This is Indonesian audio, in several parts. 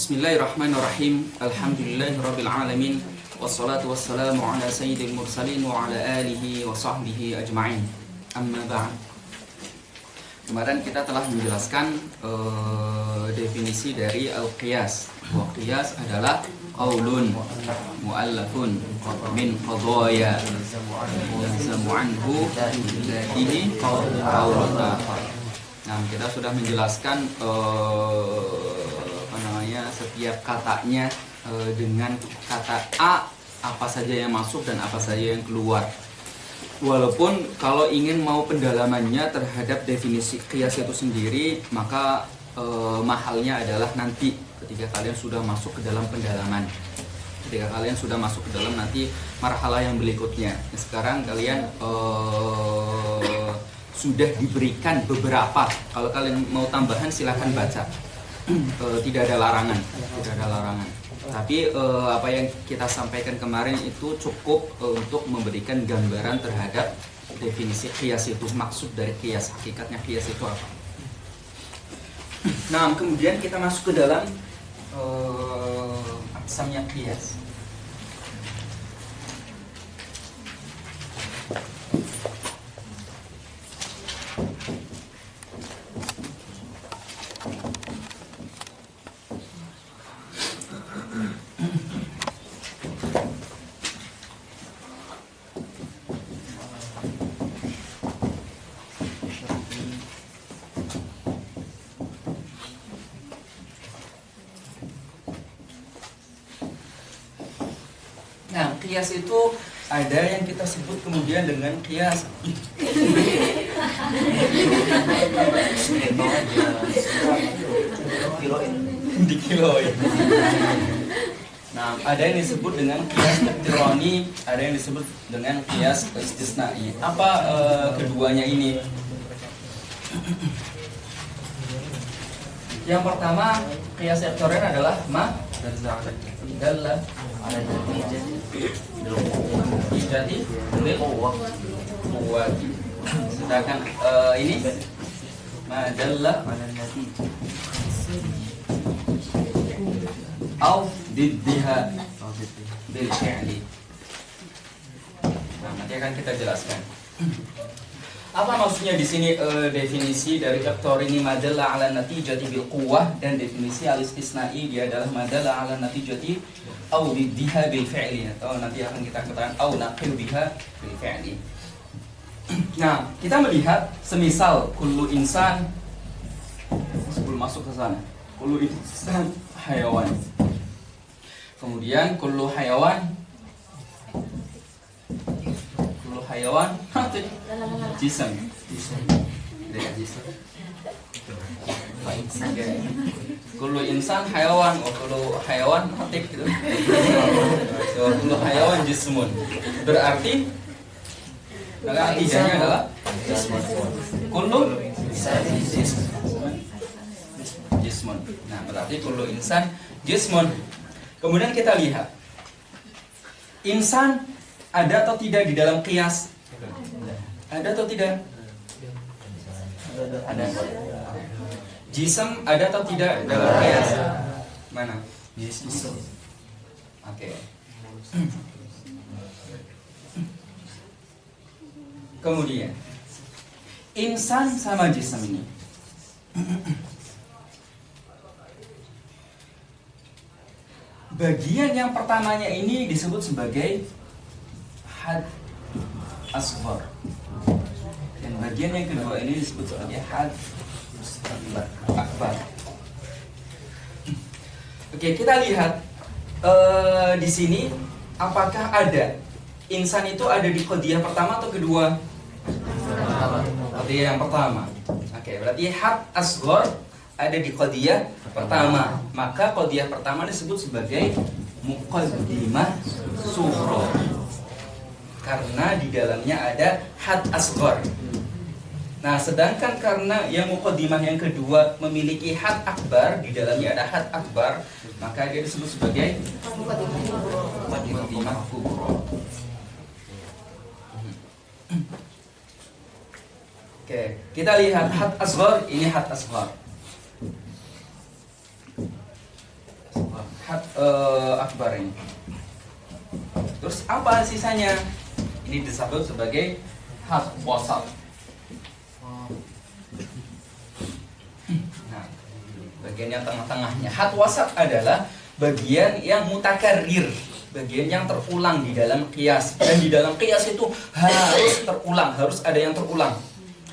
Bismillahirrahmanirrahim. Alhamdulillahirabbil alamin. Wassalatu wassalamu ala sayyidil mursalin wa ala alihi wa sahbihi ajma'in. Amma ba'd. Kemarin kita telah menjelaskan definisi dari al-qiyas. Wa qiyas adalah qaulun mu'allafun min qadaya yalzamu anhu dzatihi qaulun akhar. Nah, kita sudah menjelaskan setiap katanya dengan kata A apa saja yang masuk dan apa saja yang keluar. Walaupun kalau ingin mau pendalamannya terhadap definisi qiyas itu sendiri, maka mahalnya adalah nanti ketika kalian sudah masuk ke dalam pendalaman. Ketika kalian sudah masuk ke dalam nanti marhalah yang berikutnya. Nah, sekarang kalian sudah diberikan beberapa. Kalau kalian mau tambahan silahkan baca. Tidak ada larangan, Tapi apa yang kita sampaikan kemarin itu cukup untuk memberikan gambaran terhadap definisi qiyas itu, maksud dari qiyas, hakikatnya qiyas itu apa. Nah, kemudian kita masuk ke dalam aqsamnya qiyas. Nah, qiyas itu ada yang kita sebut kemudian dengan qiyas dikiloin. Nah, ada yang disebut dengan qiyas iqtirani, ada yang disebut dengan qiyas istisnai. Apa keduanya ini? Yang pertama, qiyas iqtirani adalah ma dalla ala jadi quwwati. Sedangkan ini ma dalla ala natijah au diddiha bil fi'li. Nah, nanti akan kita jelaskan. Apa maksudnya di sini definisi dari iqtirini madalla ala natijati bil quwwah, dan definisi al-istisnai dia adalah madalla ala natijati au diddiha bil fi'li, atau nanti akan kita katakan au naqil biha bil fi'li. Nah, kita melihat semisal kullu insan, sebelum masuk ke sana, kullu insan hayawan. Kemudian kullu hayawan jism. Kullu insan hayawan, kullu hayawan hatik gitu. Kullu hayawan jismun. Berarti natijahnya adalah kullu jismun. Nah, berarti kullu insan jismun. Kemudian kita lihat insan ada atau tidak di dalam qiyas? Ada atau tidak? Ada. Jism ada atau tidak dalam qiyas? Mana? Jism. Oke. Kemudian insan sama jism ini bagian yang pertamanya ini disebut sebagai had asghar, dan bagian yang kedua ini disebut sebagai had akbar. Oke, kita lihat di sini apakah ada insan itu ada di qadiyah pertama atau kedua? Qadiyah yang pertama. Oke, berarti had asghar ada di qadiyah pertama. Maka qadiyah pertama disebut sebagai muqaddimah sughra, karena di dalamnya ada had asghar. Nah, sedangkan karena yang muqaddimah yang kedua memiliki had akbar, di dalamnya ada had akbar, maka dia disebut sebagai muqaddimah kubra. Oke, kita lihat had asghar, ini had asghar. akbar ini. Terus apa sisanya? Ini disebut sebagai had wasat. Nah, bagian yang tengah-tengahnya. Had wasat adalah bagian yang mutakarrir, bagian yang terulang di dalam qiyas. Dan di dalam qiyas itu harus terulang, harus ada yang terulang.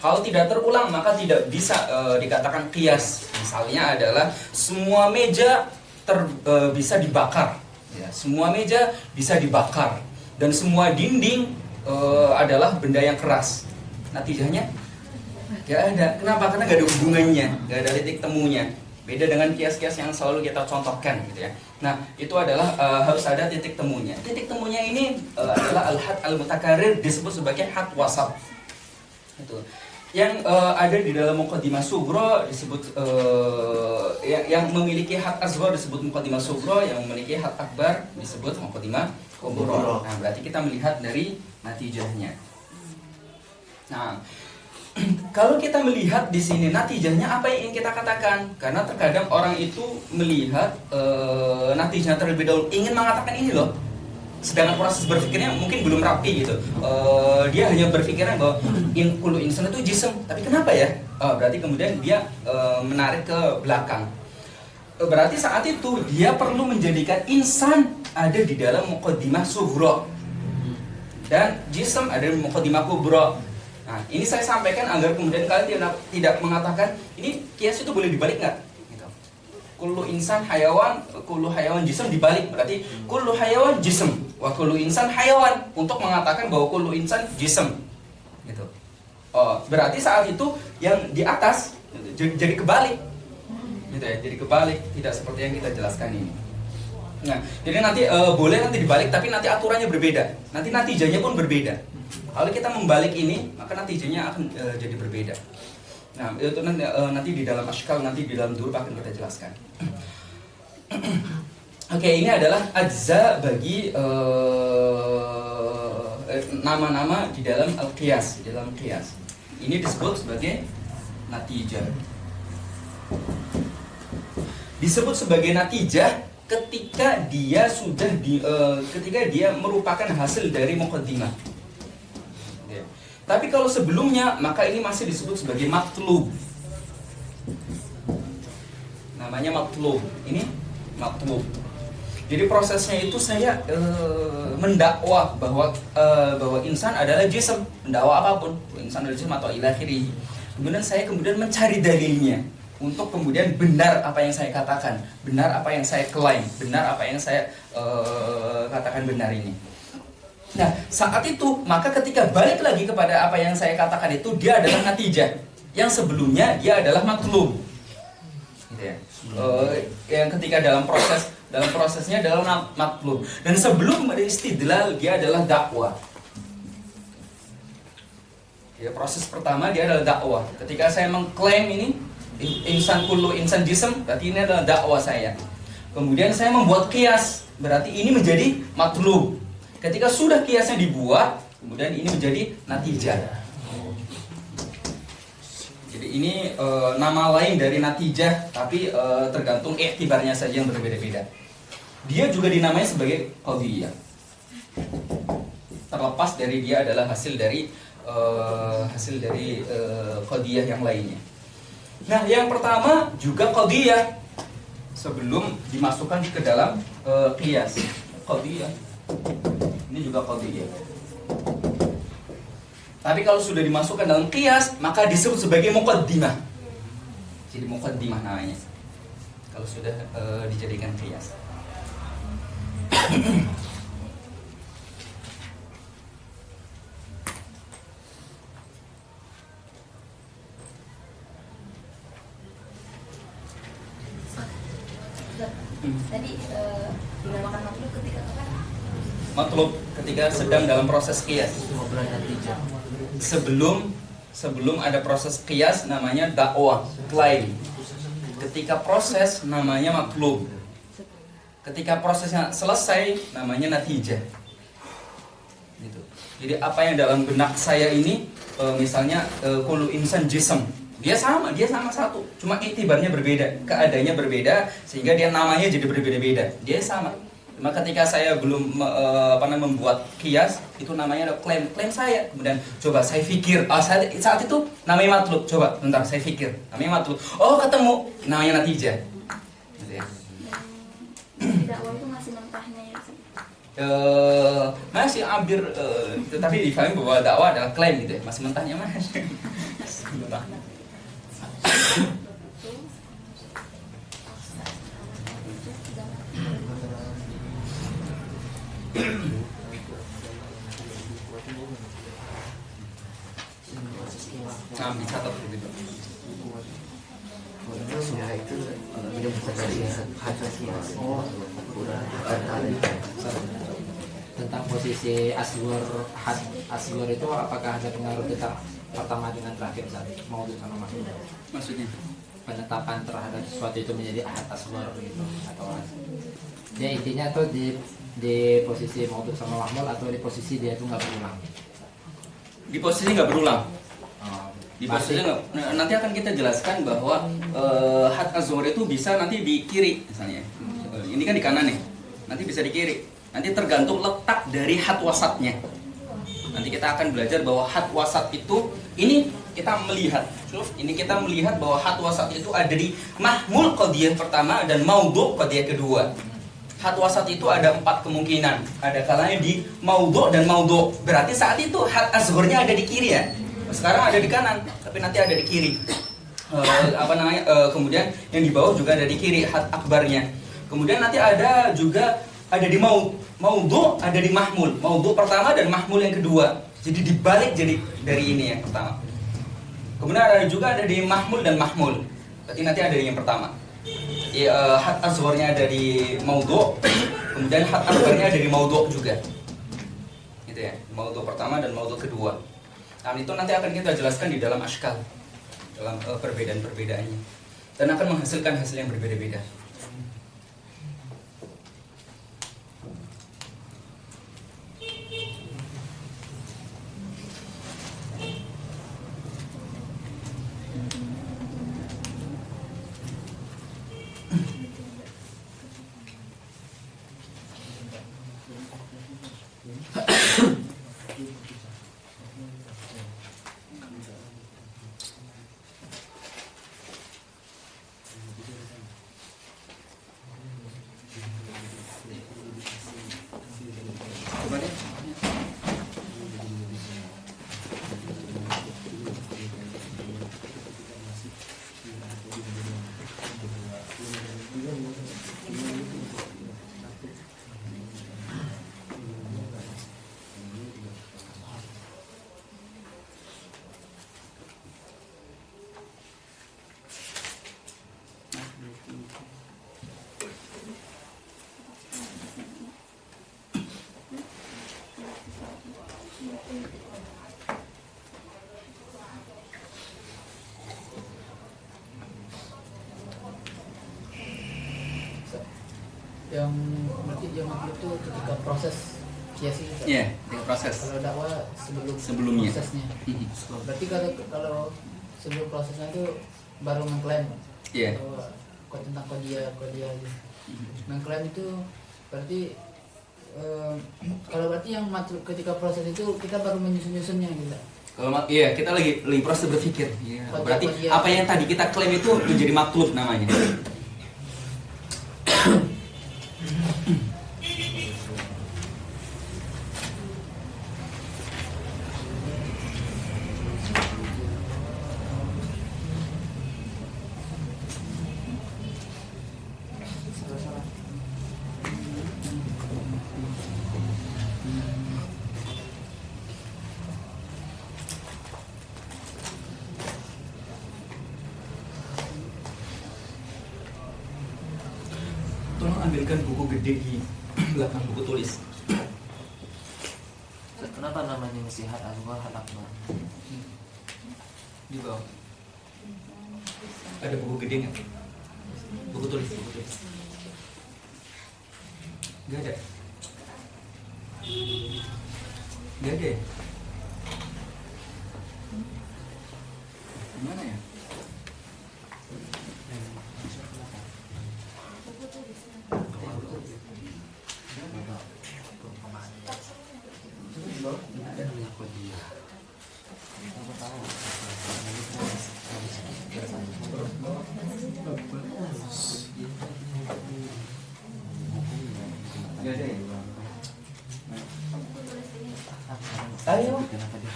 Kalau tidak terulang maka tidak bisa dikatakan qiyas. Misalnya adalah semua meja bisa dibakar. Ya, semua meja bisa dibakar dan semua dinding adalah benda yang keras. Natijahnya gak ada. Kenapa? Karena gak ada hubungannya, gak ada titik temunya. Beda dengan kias-kias yang selalu kita contohkan, gitu ya. Nah, itu adalah harus ada titik temunya. Titik temunya ini adalah al-had al-mutakarrir, disebut sebagai had wasat. Itu yang ada di dalam muqaddimah sughra disebut yang memiliki had asghar disebut muqaddimah sughra, yang memiliki had akbar disebut muqaddimah kubra. Nah, berarti kita melihat dari natijahnya. Nah, kalau kita melihat di sini natijahnya, apa yang ingin kita katakan? Karena terkadang orang itu melihat natijah terlebih dahulu, ingin mengatakan ini loh. Sedangkan proses berpikirnya mungkin belum rapi gitu. Dia hanya berpikiran bahwa kullu insan itu jism. Tapi kenapa ya? Berarti kemudian dia menarik ke belakang. Berarti saat itu dia perlu menjadikan insan ada di dalam muqaddimah sughra dan jism ada di muqaddimah kubra. Nah, ini saya sampaikan agar kemudian kalian tidak mengatakan ini kias itu boleh dibalik nggak? Gitu. Kullu insan hayawan, kullu hayawan jism dibalik, berarti kullu hayawan jism, wa kullu insan hayawan, untuk mengatakan bahwa kullu insan jism. Gitu. Berarti saat itu yang di atas jadi kebalik. Gitu ya, jadi kebalik, tidak seperti yang kita jelaskan ini. Nah, jadi nanti boleh nanti dibalik, tapi nanti aturannya berbeda. Nanti natijahnya pun berbeda. Kalau kita membalik ini, maka natijahnya akan jadi berbeda. Nah, itu nanti di dalam ashkal, nanti di dalam durub akan kita jelaskan. Oke, ini adalah ajza bagi nama-nama di dalam al-qiyas, di dalam qiyas. Ini disebut sebagai natijah. Disebut sebagai natijah ketika dia sudah ketika dia merupakan hasil dari muqaddimah. Ya. Tapi kalau sebelumnya maka ini masih disebut sebagai matlub. Namanya matlub. Ini matlub. Jadi prosesnya itu saya mendakwah bahwa insan adalah jism, mendakwah apapun, insan adalah jism atau ila akhirih. Kemudian saya mencari dalilnya. Untuk kemudian benar apa yang saya katakan, benar apa yang saya klaim, benar apa yang saya katakan benar ini. Nah, saat itu, maka ketika balik lagi kepada apa yang saya katakan itu, dia adalah natijah. Yang sebelumnya, dia adalah matlub. Gitu ya. Yang ketika dalam prosesnya adalah matlub. Dan sebelum istidlal, dia adalah dakwah. Ya, proses pertama, dia adalah dakwah. Ketika saya mengklaim ini, insan kullu insan jism, berarti ini adalah dakwah saya. Kemudian saya membuat kias, berarti ini menjadi matlub. Ketika sudah kiasnya dibuat, kemudian ini menjadi natijah. Jadi ini nama lain dari natijah, tapi tergantung iktibarnya saja yang berbeda-beda. Dia juga dinamai sebagai qadhiyah. Terlepas dari dia adalah hasil dari qadhiyah yang lainnya. Nah, yang pertama juga qadhiyah sebelum dimasukkan ke dalam qiyas. Qadhiyah. Ini juga qadhiyah. Tapi kalau sudah dimasukkan dalam qiyas, maka disebut sebagai muqaddimah. Jadi muqaddimah namanya. Kalau sudah dijadikan qiyas. Tadi dinamakan matlub ketika apa? Matlub ketika sedang dalam proses qiyas. Sebelum ada proses qiyas namanya dakwah, klaim. Ketika proses namanya matlub. Ketika prosesnya selesai namanya natijah. Gitu. Jadi apa yang dalam benak saya ini, misalnya kullu insan jism, dia sama satu, cuma itibarnya berbeda, keadaannya berbeda, sehingga dia namanya jadi berbeda-beda. Dia sama. Cuma ketika saya belum membuat kias, itu namanya klaim saya. Kemudian coba saya pikir, saat itu namanya matlub. Coba bentar saya pikir, namanya matlub. Oh ketemu, namanya natijah. Gitu ya. Dakwah itu masih mentahnya ya. Masih hampir, tetapi difahami bahwa dakwah adalah klaim gitu ya, masih mentahnya mas. Mentah. Nah, dicatat begitu. Tentang posisi asgor itu apakah ada pengaruh tentang pertama dengan terakhir saat mau sama makhluk? Maksudnya Penetapan terhadap sesuatu itu menjadi ahad asgor gitu atau dia intinya tuh di posisi mau sama makhluk atau di posisi dia itu nggak berulang? di posisi nggak berulang. Oh, Di posisi nanti akan kita jelaskan bahwa had az-zuhur itu bisa nanti di kiri misalnya. Ini kan di kanan nih. Nanti bisa di kiri. Nanti tergantung letak dari had wasatnya. Nanti kita akan belajar bahwa had wasat itu ini kita melihat. Ini kita melihat bahwa had wasat itu ada di mahmul qadhiyah pertama dan maudhu' qadhiyah kedua. Had wasat itu ada 4 kemungkinan. Ada kalanya di maudhu' dan maudhu'. Berarti saat itu had az-zuhurnya ada di kiri ya. Sekarang ada di kanan, tapi nanti ada di kiri. Kemudian yang di bawah juga ada di kiri had akbarnya. Kemudian nanti ada juga ada di maudhu', ada di mahmul. Maudhu' pertama dan mahmul yang kedua. Jadi dibalik jadi dari ini yang pertama. Kemudian ada juga ada di mahmul dan mahmul. Berarti nanti ada di yang pertama. Had az-zuhurnya ada di maudhu', kemudian had akbarnya ada di maudhu' juga. Gitu ya. Maudhu' pertama dan maudhu' kedua. Nah, itu nanti akan kita jelaskan di dalam ashkal, dalam perbedaan-perbedaannya, dan akan menghasilkan hasil yang berbeda-beda. Yang berarti dia makhluk itu ketika proses kias itu. Iya, proses. Kalau dakwah Sebelumnya. prosesnya. Berarti kalau sebelum prosesnya itu baru mengklaim. Iya. Kok tentang kodiah gitu. Mengklaim itu berarti kalau berarti yang matlub ketika proses itu kita baru menyusun-nyusunnya gitu. Kalau iya, kita lagi proses berpikir. Iya. Berarti apa yang tadi kita klaim itu menjadi matlub namanya. Tolong ambilkan buku gede di belakang buku tulis. Kenapa namanya mesti had asghar, had akbar? Di bawah. Ada buku gede nggak? Buku tulis. Nggak ada. Nggak ada ya? Gimana ya? Nggak ada ya? Ayo. Kenapa dia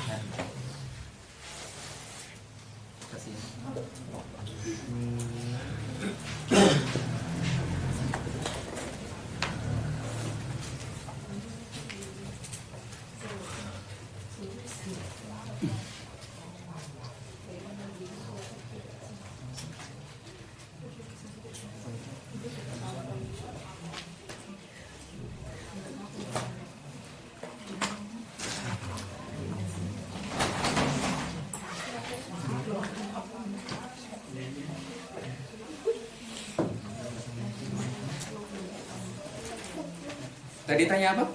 kasih? Tadi tanya apa?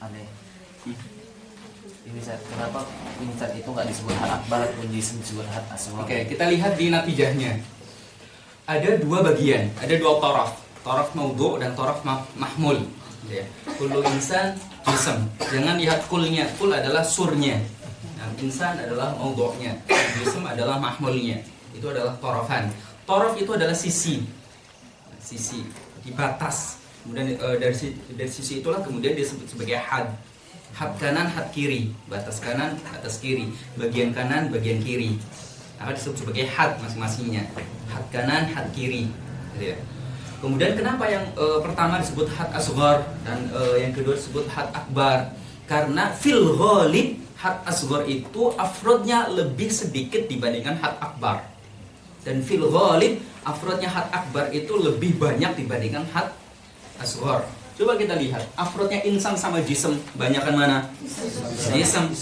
Aneh. Ini saat kenapa ini saat itu nggak disebut hal akbar, pun disebut hal aswar? Oke, kita lihat di natijahnya. Ada dua bagian, ada dua toraf maudhu dan toraf mahmul. Ya. Kullu insan jism. Jangan lihat kulnya, kul adalah surnya. Nah, insan adalah maudhu'nya, jism adalah mahmulnya. Itu adalah torafan. Toraf itu adalah sisi, di batas. Kemudian dari sisi itulah kemudian disebut sebagai had kanan, had kiri, batas kanan, batas kiri, bagian kanan, bagian kiri. Akan disebut sebagai had masing-masingnya, had kanan, had kiri. Gitu ya. Kemudian kenapa yang pertama disebut had asghar dan yang kedua disebut had akbar? Karena fil ghalib had asghar itu afrodnya lebih sedikit dibandingkan had akbar. Dan fil ghalib afrodnya had akbar itu lebih banyak dibandingkan had asghar. Coba kita lihat afrodnya insan sama jism banyakan mana? Jism.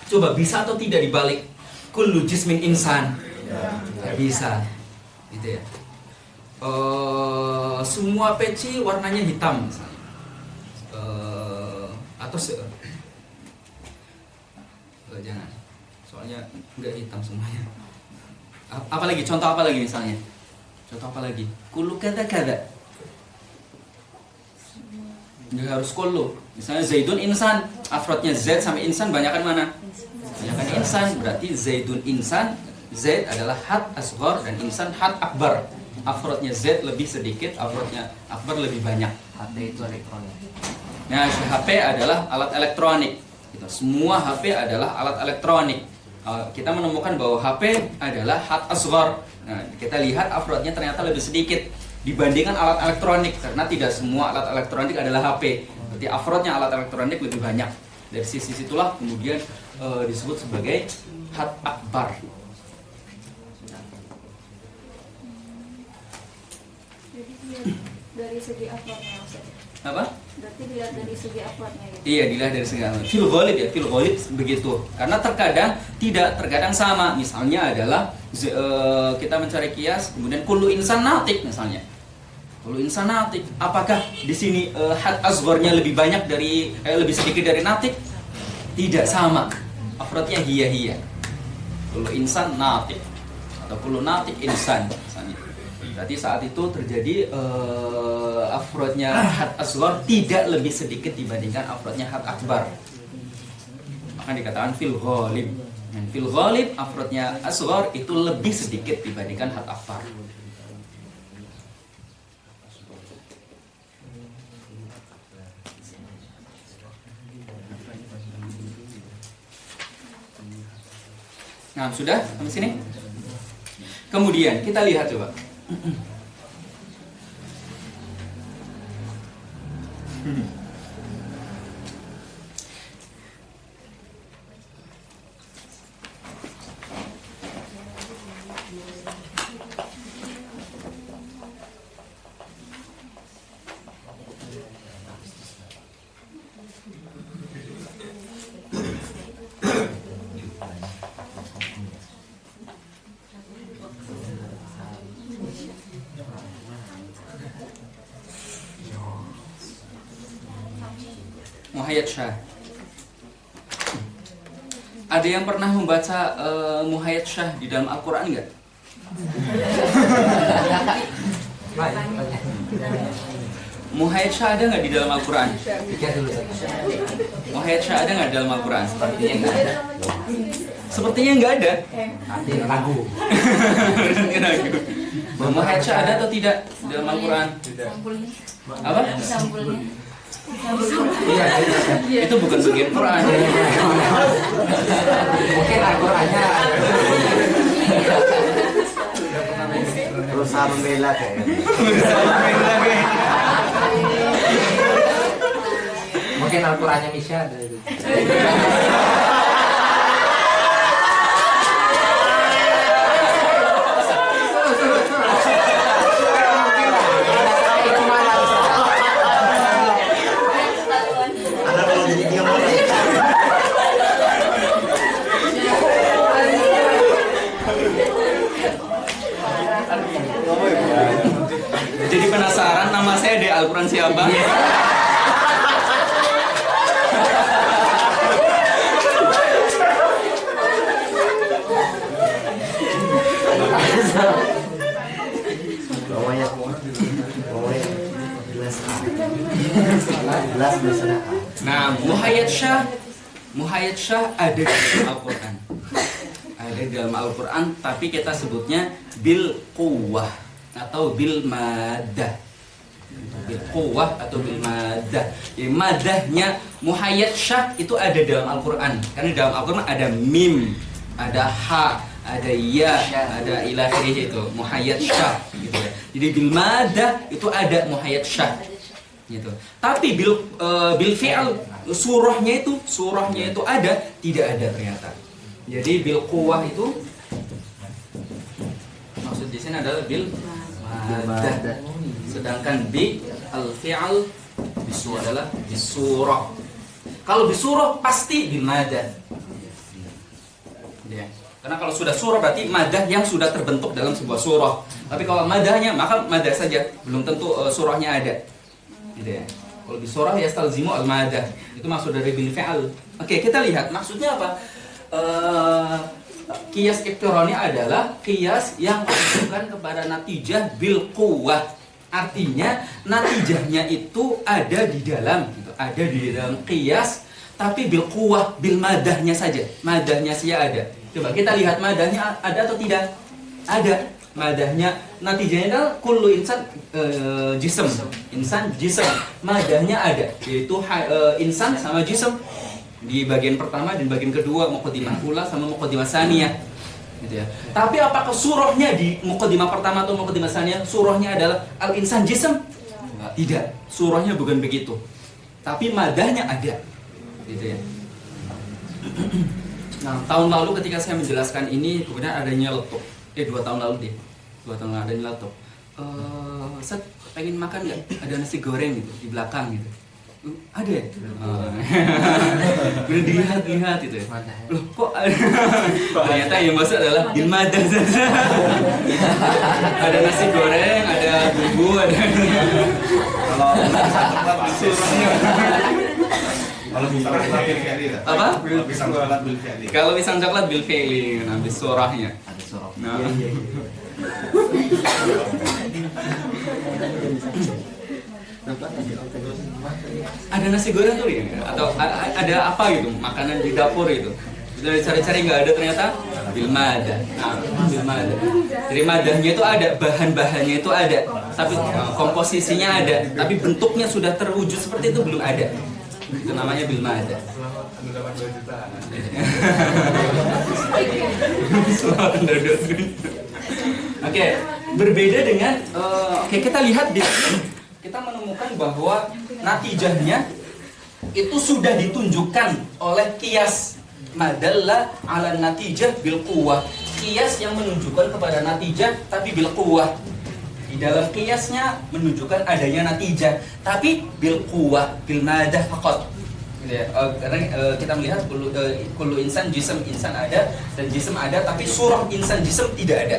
Coba bisa atau tidak dibalik? Kullu jismin insan. Nggak bisa. Gitu ya. Semua peci warnanya hitam misalnya. Atau jangan. Soalnya nggak hitam semuanya. Apalagi contoh apa lagi misalnya? Contoh apa lagi? Kullu kada. Nggak harus kullu. Misalnya Zaidun insan, afrodnya Z sampai insan banyakan mana? Banyakan insan. Berarti Zaidun insan, Z adalah had asghar dan insan had akbar. Afrodnya Z lebih sedikit, afrodnya akbar lebih banyak. HP itu elektronik. Nah, HP adalah alat elektronik. Gitu. Semua HP adalah alat elektronik. Kita menemukan bahwa HP adalah had asghar. Nah, kita lihat afrodnya ternyata lebih sedikit dibandingkan alat elektronik, karena tidak semua alat elektronik adalah HP. Berarti afrodnya alat elektronik lebih banyak. Dari sisi situlah kemudian disebut sebagai had akbar. Jadi dari segi uploadnya maksudnya. Apa? Berarti dilihat dari segi uploadnya gitu. Iya, dilihat dari segala. Fil ghalib ya, fil ghalib begitu. Karena terkadang tidak, terkadang sama. Misalnya adalah kita mencari kias, kemudian kullu insan natik misalnya. Kullu insan natik. Apakah di sini had asgharnya lebih banyak dari lebih sedikit dari natik? Tidak, sama. Afrodnya hiya. Kullu insan natik atau kullu natik insan misalnya. Berarti saat itu terjadi afrodnya had asghar tidak lebih sedikit dibandingkan afrodnya had akbar. Maka dikatakan fil ghalib. Dan fil ghalib afrodnya asghar itu lebih sedikit dibandingkan had akbar. Nah, sudah sampai sini. Kemudian kita lihat coba. Muhayyad Syah. Ada yang pernah membaca Muhayyad Syah di dalam Al-Quran nggak? Muhayyad Syah ada nggak di dalam Al-Quran? Pikir dulu. Muhayyad Syah ada nggak di dalam Al-Quran? Sepertinya nggak ada. Sepertinya nggak ada. Nanti ragu. Muhayyad Syah ada atau tidak di dalam Al-Quran? Sampulnya. Apa? Sampulnya. Iya, Itu bukan bagian Quran. mungkin Al-Qur'annya Berusaha membela kayaknya. mungkin Al-Qur'annya Misha ada itu. Ada kalau jadi dia mau. Jadi penasaran nama saya di Al-Quran siapa? Gelas bersedekah. Nah, Muhayyad Syah ada di dalam Al-Quran. Ada di dalam Al-Quran, tapi kita sebutnya bil quwwah atau bil madah. Bil quwwah atau bil madah. Jadi madahnya Muhayyad Syah itu ada dalam Al-Quran. Karena dalam Al-Quran ada mim, ada ha, ada ya, ada ila akhirih itu Muhayyad Syah gitu ya. Jadi bil madah itu ada Muhayyad Syah gitu. Tapi bil fi'al surahnya itu ada, tidak ada ternyata. Jadi bil quwwah itu maksud di sini adalah bil madah. Sedangkan bi al fi'al bisu adalah bisurah. Kalau bisurah pasti bil madah. Ya. Karena kalau sudah surah berarti madah yang sudah terbentuk dalam sebuah surah. Tapi kalau madahnya maka madah saja, belum tentu surahnya ada. Gitu ya. Kalau bisurah ya stalzimu al madah. Itu maksud dari bil fi'al. Oke, kita lihat maksudnya apa? Qiyas iktirani adalah qiyas yang menunjukkan kepada natijah bil quwwah. Artinya natijahnya itu ada di dalam gitu, ada di dalam qiyas tapi bil quwwah, bil madahnya saja. Madahnya saja ada. Coba kita lihat madahnya ada atau tidak? Ada. Madahnya natijahnya adalah kullu insan jism. Insan jism. Madahnya ada, yaitu insan sama jism. Di bagian pertama dan bagian kedua muqaddimah ula sama muqaddimah saniyah gitu ya. Tapi apakah surahnya di muqaddimah pertama atau muqaddimah saniyah surahnya adalah al-insan jism? Tidak, surahnya bukan begitu. Tapi madahnya ada. Gitu ya. Nah, tahun lalu ketika saya menjelaskan ini kemudian adanya letup. 2 tahun lalu deh. 2 tahun lalu adanya letup. Set pengen makan nggak? Ada nasi goreng gitu di belakang gitu. Ada ya? Udah dilihat itu ya? Loh kok ada? Ternyata yang masuk adalah bil madah saja. Ada nasi goreng, ada bumbu, ada Kalau pisang coklat bil fi'li. apa? Kalau pisang coklat bil fi'li. Kalau pisang coklat bil fi'li, nah bisurahnya. Ada surah. Nah. Ada nasi goreng tuh ya? Atau ada apa gitu, makanan di dapur itu? Kita cari-cari nggak ada ternyata bil madah. Nah, bil madah. Jadi madahnya itu ada, bahan-bahannya itu ada, tapi komposisinya ada, tapi bentuknya sudah terwujud seperti itu belum ada. Itu namanya bil madah. Dapat 2 juta. Oke, berbeda dengan kita lihat di sini kita menemukan bahwa natijahnya itu sudah ditunjukkan oleh qiyas madalla ala natijah bil quwwah. Qiyas yang menunjukkan kepada natijah tapi bil quwwah. Di dalam qiyasnya menunjukkan adanya natijah tapi bil quwwah, bil madah faqat. Gitu ya. Karena kita melihat kullu insan jism, insan ada dan jism ada tapi surah insan jism tidak ada.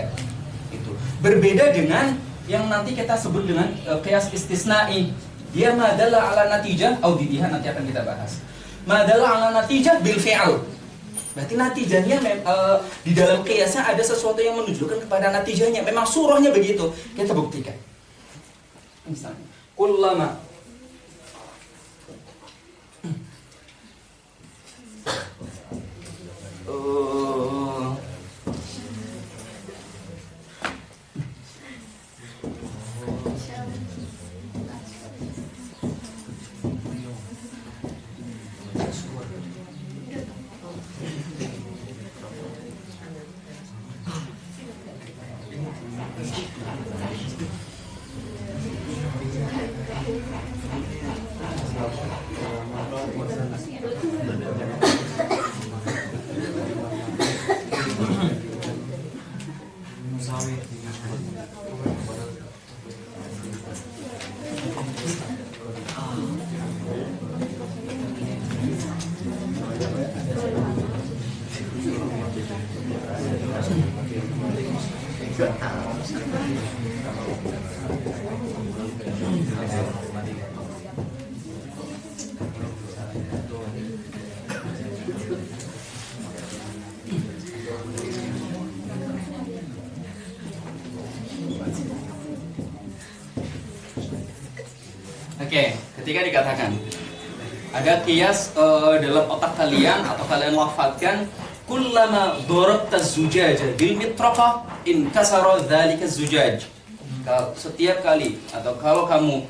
Itu berbeda dengan yang nanti kita sebut dengan qiyas istisna'i. Dia madalla ala natijah, audidiyah nanti akan kita bahas. Madalla ala natijah bil fi'al. Berarti natijahnya di dalam kiasnya ada sesuatu yang menunjukkan kepada natijahnya. Memang surahnya begitu. Kita buktikan. Misalnya, kullama Oke, ketika dikatakan ada kias dalam otak kalian atau kalian lafadzkan kullama darabta zujaja bil mitraqah in kasara dzalika zujaj. Setiap kali atau kalau kamu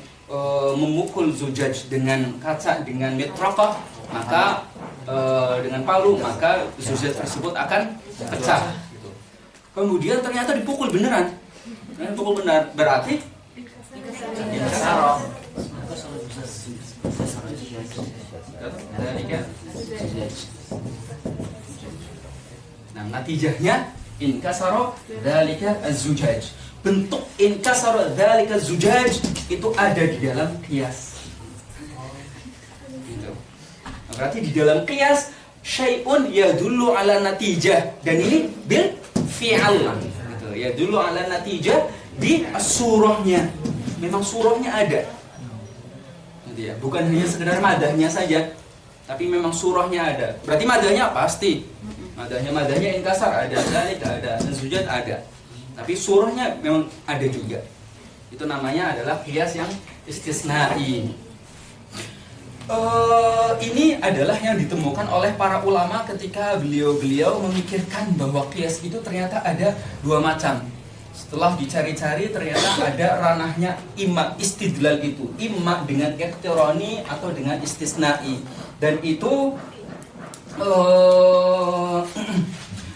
memukul zujaj dengan kaca dengan mitraqah, maka dengan palu, maka zujaj tersebut akan pecah. Kemudian ternyata dipukul beneran. Dipukul benar berarti kasara. Nah, natijahnya inkasara dzalika az-zujaj. Bentuk inkasara dzalika az-zujaj itu ada di dalam qiyas. Gitu. Nah, berarti di dalam qiyas syai'un yadullu ala natijah, dan ini bil fi'al gitu. Yadullu ala natijah di surahnya. Memang surahnya ada. Gitu ya. Bukan hanya sekedar madahnya saja, tapi memang surahnya ada. Berarti madahnya pasti. Madahnya inkasar ada, dzalik ada, zujad ada. Tapi surahnya memang ada juga. Itu namanya adalah qiyas yang istisnai. Ini adalah yang ditemukan oleh para ulama ketika beliau memikirkan bahwa qiyas itu ternyata ada dua macam. Setelah dicari-cari ternyata ada ranahnya imma istidlal itu, imma dengan iqtirani atau dengan istisnai. Dan itu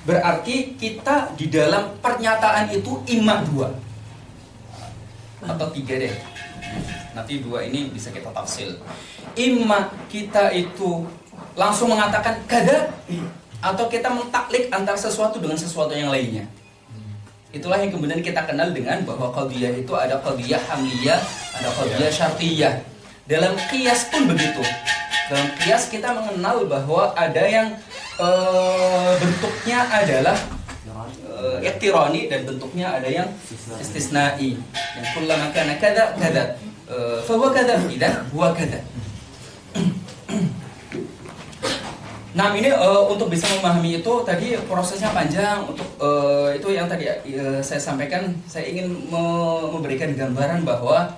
berarti kita di dalam pernyataan itu imma dua atau tiga deh. Nanti dua ini bisa kita tafsil. Imma kita itu langsung mengatakan kada, atau kita mentaklik antara sesuatu dengan sesuatu yang lainnya. Itulah yang kemudian kita kenal dengan bahwa qadhiyah itu ada qadhiyah hamliyah, ada qadhiyah syartiyah. Dalam qiyas pun begitu. Dalam qiyas kita mengenal bahwa ada yang bentuknya adalah iqtirani dan bentuknya ada yang istisnai. Yang kullama kana kada kada fa huwa kada, idzan huwa kada. Nah, ini untuk bisa memahami itu tadi prosesnya panjang. Untuk itu yang tadi saya sampaikan, saya ingin memberikan gambaran bahwa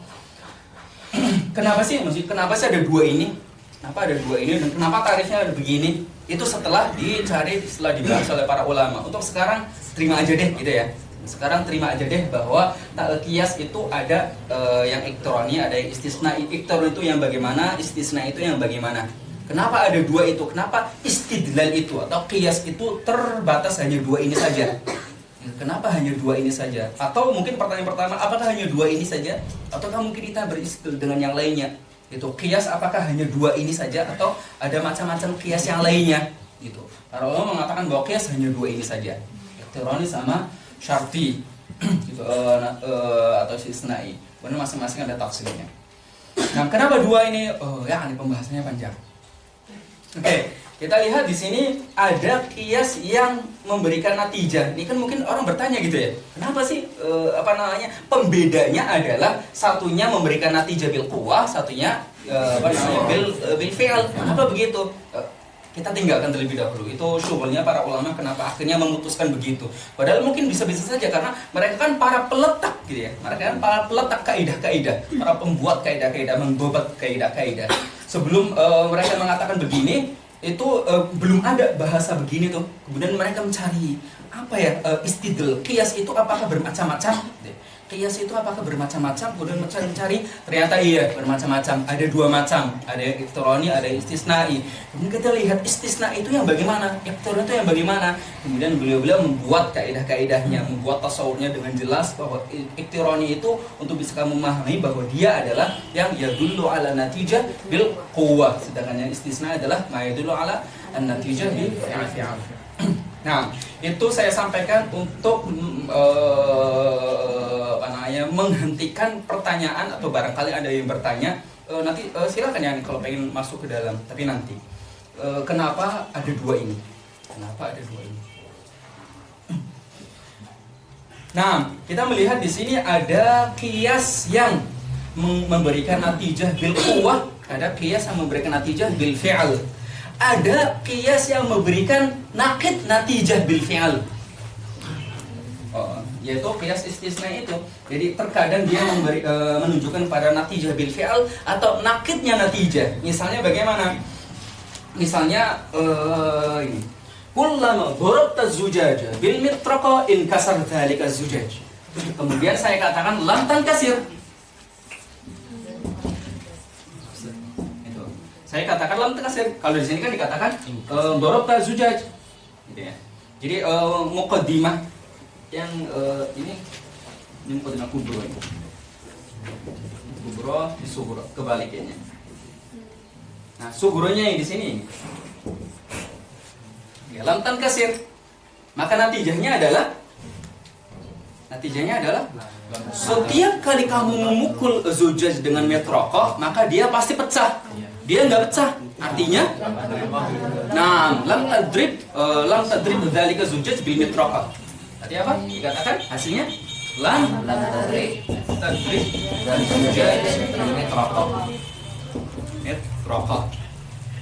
kenapa sih ada dua ini? Kenapa ada dua ini dan kenapa tarifnya ada begini? Itu setelah dibahas oleh para ulama. Untuk sekarang terima aja deh gitu ya. Sekarang terima aja deh bahwa qiyas itu ada yang iqtirani, ada yang istisna. Iqtirani itu yang bagaimana, istisna itu yang bagaimana. Kenapa ada dua itu? Kenapa istidlal itu atau qiyas itu terbatas hanya dua ini saja? Kenapa hanya dua ini saja? Atau mungkin pertanyaan pertama, apakah hanya dua ini saja? Ataukah mungkin kita beristidlal dengan yang lainnya? Itu qiyas apakah hanya dua ini saja atau ada macam-macam qiyas yang lainnya? Gitu. Para ulama mengatakan bahwa qiyas hanya dua ini saja. Iqtirani sama syarti gitu, atau istisnai. Kemudian masing-masing ada tafsirnya. Nah, kenapa dua ini? Ini pembahasannya panjang. Oke, kita lihat di sini ada qiyas yang memberikan natijah. Ini kan mungkin orang bertanya gitu ya. Kenapa sih pembedanya adalah satunya memberikan natijah bil quwwah, satunya bil fi'al. Kenapa begitu? kita tinggalkan terlebih dahulu. Itu syughulnya para ulama kenapa akhirnya memutuskan begitu. Padahal mungkin bisa-bisa saja karena mereka kan para peletak gitu ya. Mereka kan para peletak kaidah-kaidah, para pembuat kaidah-kaidah, membobat kaidah-kaidah. Sebelum mereka mengatakan begini, itu belum ada bahasa begini tuh. Kemudian mereka mencari apa ya, istidlal, qiyas itu apakah bermacam-macam? Qiyas itu apakah bermacam-macam? Kemudian mencari, ternyata iya bermacam-macam. Ada dua macam, ada yang iktironi, ada yang istisnai. Kemudian kita lihat istisna itu yang bagaimana, iktironi itu yang bagaimana. Kemudian beliau-beliau membuat kaidah-kaidahnya, membuat tasawurnya dengan jelas bahwa iktironi itu untuk bisa kamu memahami bahwa dia adalah yang yadullu ala natijah bil quwwah, sedangkan yang istisna adalah ma yadullu ala an-natijah bil fi'al. Nah, itu saya sampaikan untuk menghentikan pertanyaan atau barangkali ada yang bertanya. Nanti silakan ya kalau pengen masuk ke dalam. Tapi nanti kenapa ada dua ini? Kenapa ada dua ini? Nah, kita melihat di sini ada qiyas yang memberikan natijah bil quwwah, ada qiyas yang memberikan natijah bil fi'al. Ada qiyas yang memberikan naqid natijah bil fi'al. Yaitu qiyas istisna itu. Jadi terkadang dia menunjukkan pada natijah bil fi'al atau naqidnya natijah. Misalnya bagaimana? Misalnya ini. Kullama darabta zujaja bil mitraqa in kasar dzalika zujaj. Kemudian saya katakan lam tankasir. Saya katakan lam tankasir. Kalau di sini kan dikatakan darabta zujaj. Gitu ya. Jadi muqaddimah yang ini muqaddimah kubro ini. Kubro di sugro kebalikannya. Nah, sugronya yang di sini. Ya, lam tankasir. Maka natijahnya adalah setiap kali kamu memukul zujaj dengan metroko, maka dia pasti pecah. Dia nggak pecah. Artinya, nah, lam tadrib dzalika zujaj bil metroko. Artinya apa? Dikatakan hasilnya lam tadrib zujaj bil metroko.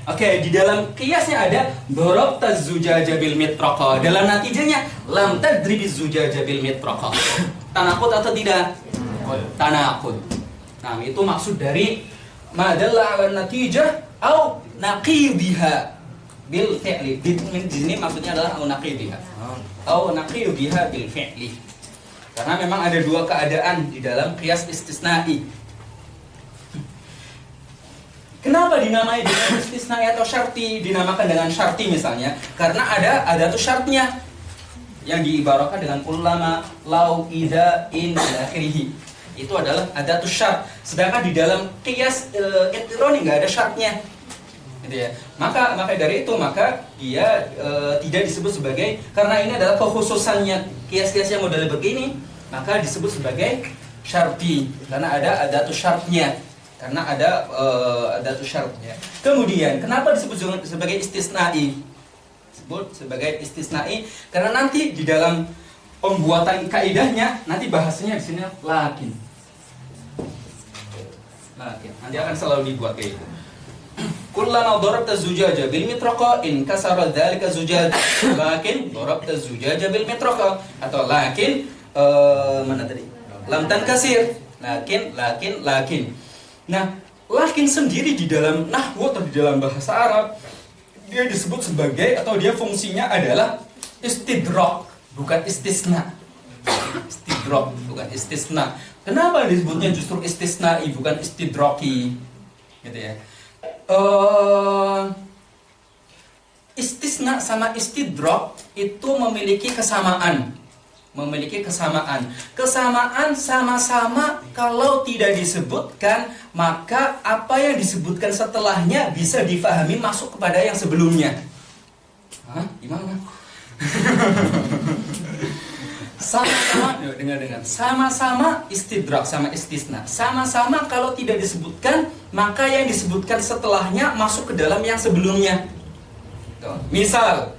Oke, di dalam qiyasnya ada darabta zujaja bil mitraqa. Dalam natijahnya lam tadribiz zujaja bil mitraqa. Tanaqud atau tidak? Tanaqud. Nah, itu maksud dari madalla 'ala natijah au naqidiha bil fi'li. Di sini maksudnya adalah au naqidiha. Au naqidiha bil fi'li. Karena memang ada dua keadaan di dalam qiyas istisna'i. Kenapa dinamai dengan istisnai atau syarti? Dinamakan dengan syarti misalnya karena ada tuh syaratnya yang diibaratkan dengan ulama, lau, idza, in, ila akhirih. Itu adalah ada tuh syarat. Sedangkan di dalam qiyas iktironi nggak ada syaratnya. Gitu ya. Maka dari itu maka dia tidak disebut sebagai, karena ini adalah kekhususannya qiyas-qiyas yang model begini, maka disebut sebagai syarti karena ada tuh syaratnya. Karena ada tuh syaratnya. Kemudian, kenapa disebut sebagai istisnai? Disebut sebagai istisnai karena nanti di dalam pembuatan kaidahnya nanti bahasanya di sini lakin. Nanti akan selalu dibuat kayak itu. Kullama darabta zujaja bil mitraqa in kasara dzalika zujaj. Lakin darabta zujaja bil mitraqa atau lakin mana tadi? Lam tankasir. Lakin. Nah, lakin sendiri di dalam nahwu atau di dalam bahasa Arab dia disebut sebagai atau dia fungsinya adalah istidrak, bukan istisna. Istidrak, bukan istisna. Kenapa disebutnya justru istisna'i bukan istidraki? Gitu ya. Istisna sama istidrak itu memiliki kesamaan. Kesamaan sama-sama kalau tidak disebutkan, maka apa yang disebutkan setelahnya bisa difahami masuk kepada yang sebelumnya. Hah? Gimana? Sama-sama, dengar. Sama-sama istidrak sama istisna. Sama-sama kalau tidak disebutkan, maka yang disebutkan setelahnya masuk ke dalam yang sebelumnya. Misal,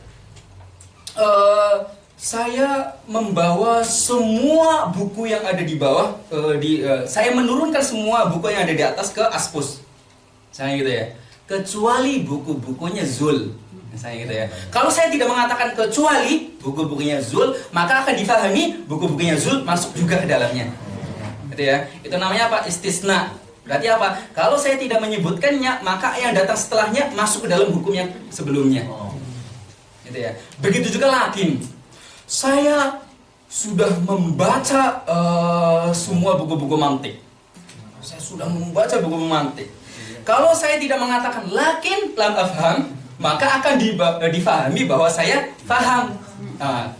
saya membawa semua buku yang ada di bawah, saya menurunkan semua buku yang ada di atas ke Aspus, saya gitu ya, kecuali buku-bukunya Zul. Misalnya gitu ya. Kalau saya tidak mengatakan kecuali buku-bukunya Zul, maka akan difahami buku-bukunya Zul masuk juga ke dalamnya. Gitu ya. Itu namanya apa? Istisna. Berarti apa? Kalau saya tidak menyebutkannya, maka yang datang setelahnya masuk ke dalam hukum yang sebelumnya. Gitu ya. Begitu juga lakin. Saya sudah membaca semua buku-buku mantik. Saya sudah membaca buku-buku mantik. Kalau saya tidak mengatakan lakin lam afham, maka akan difahami bahwa saya faham.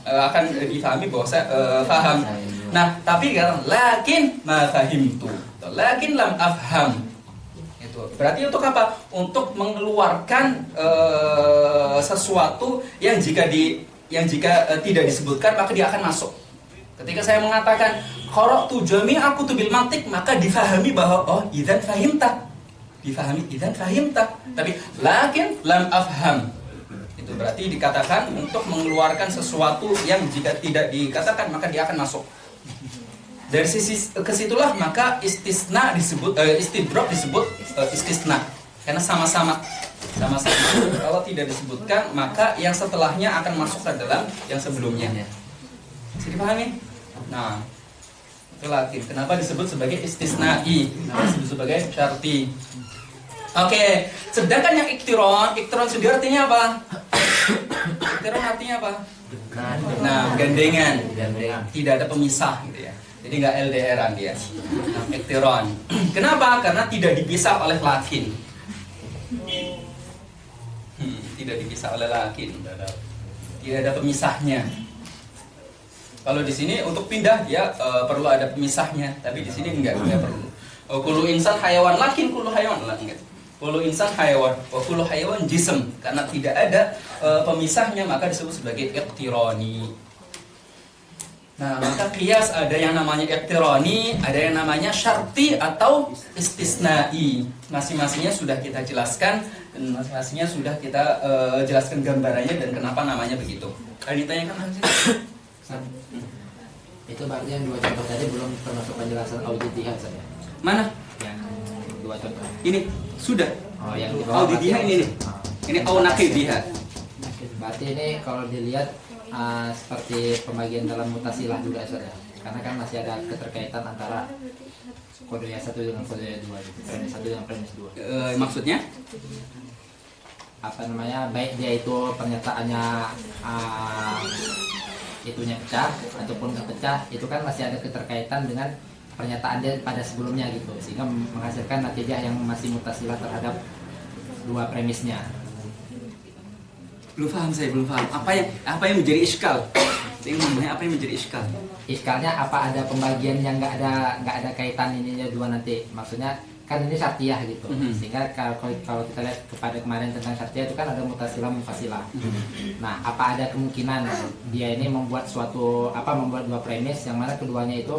Akan difahami bahwa saya faham. Nah, tapi kata lakin ma fahimtu, lakin lam afham. Itu berarti untuk apa? Untuk mengeluarkan sesuatu yang jika tidak disebutkan maka dia akan masuk. Ketika saya mengatakan qara'tu jami'a kutubil mantiq, maka difahami bahwa oh idzan fahimta. Difahami idzan fahimta. Tapi lakin lam afham. Itu berarti dikatakan untuk mengeluarkan sesuatu yang jika tidak dikatakan maka dia akan masuk. Dari sisi kesitulah maka istisna disebut istidrak disebut istisna. Karena sama-sama. Kalau tidak disebutkan maka yang setelahnya akan masuk ke dalam yang sebelumnya. Bisa dipahami? Nah, itu lakin. Kenapa disebut sebagai istisna'i? Kenapa disebut sebagai syarti? Oke, sedangkan yang iktiron sendiri artinya apa? Iktiron artinya apa? Nah, gandengan. Tidak ada pemisah gitu ya. Jadi nggak LDR-an dia. Nah, iktiron. Kenapa? Karena tidak dipisah oleh lakin. Tidak dipisah oleh lakin. Tidak ada pemisahnya. Kalau di sini untuk pindah dia perlu ada pemisahnya, tapi di sini enggak perlu. Kullu insan hayawan lakin kullu hayawan enggak. Kullu insan hayawan wa kullu hayawan jism, karena tidak ada pemisahnya maka disebut sebagai iqtirani. Nah, maka qiyas ada yang namanya iqtirani, ada yang namanya syarti atau istisnai. Masing-masingnya sudah kita jelaskan dan masing-masingnya sudah kita jelaskan gambarannya dan kenapa namanya begitu. Ada ditanyakan sih? Itu berarti yang dua contoh tadi belum termasuk penjelasan auditihah saya. Mana? Yang dua contoh. Ini sudah. Oh, yang di bawah. Auditihah ini nih. Ini au nakidihah. Berarti ini kalau dilihat seperti pembagian dalam mutasilah juga saja. Karena kan masih ada keterkaitan antara kode 1 dengan kode 2 gitu. Premis 1 dengan premis 2. Maksudnya? Apa namanya? Baik dia itu pernyataannya itunya pecah ataupun nggak pecah, itu kan masih ada keterkaitan dengan pernyataan dia pada sebelumnya gitu, sehingga menghasilkan natijah yang masih mutasilah terhadap dua premisnya. Belum paham saya, belum paham. Apa yang menjadi iskal? Saya ingin menanya apa yang menjadi iskal? Iskalnya apa ada pembagian yang nggak ada kaitan ininya dua nanti? Maksudnya kan ini syartiyah gitu, sehingga kalau kita lihat kepada kemarin tentang syartiyah itu kan ada mutasilah munfasilah. Nah, apa ada kemungkinan dia ini membuat membuat dua premis yang mana keduanya itu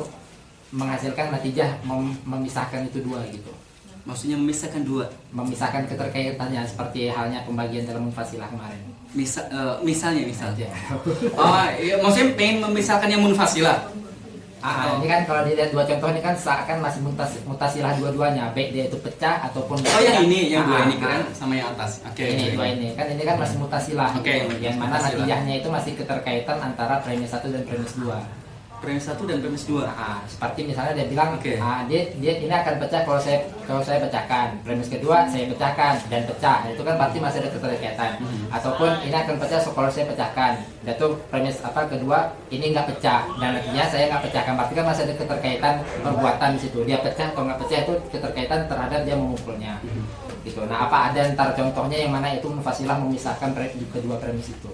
menghasilkan natijah memisahkan itu dua gitu? Maksudnya memisahkan dua? Memisahkan keterkaitannya seperti halnya pembagian dalam munfasilah kemarin. Misalnya. Oh, iya, maksudnya pengen memisahkan yang munfasilah. Ini kan kalau dilihat dua contoh ini kan seakan masih mutasilah dua-duanya, baik dia itu pecah ataupun yang ini, yang dua ini keren sama yang atas. Oke. Ini dua ini kan masih mutasilah. Oke. Yang mana natijahnya itu masih keterkaitan antara premis 1 dan premis 2. Premis 1 dan premis 2. Seperti misalnya dia bilang, dia ini akan pecah kalau saya pecahkan. Premis kedua saya pecahkan dan pecah. Itu kan berarti masih ada keterkaitan. Ataupun ini akan pecah kalau saya pecahkan. Dan tuh premis kedua ini nggak pecah dan nantinya saya nggak pecahkan. Berarti kan masih ada keterkaitan perbuatan di situ. Dia pecah atau nggak pecah itu keterkaitan terhadap dia memukulnya. Gitu. Nah, apa ada antar contohnya yang mana itu munfasilah memisahkan kedua premis itu?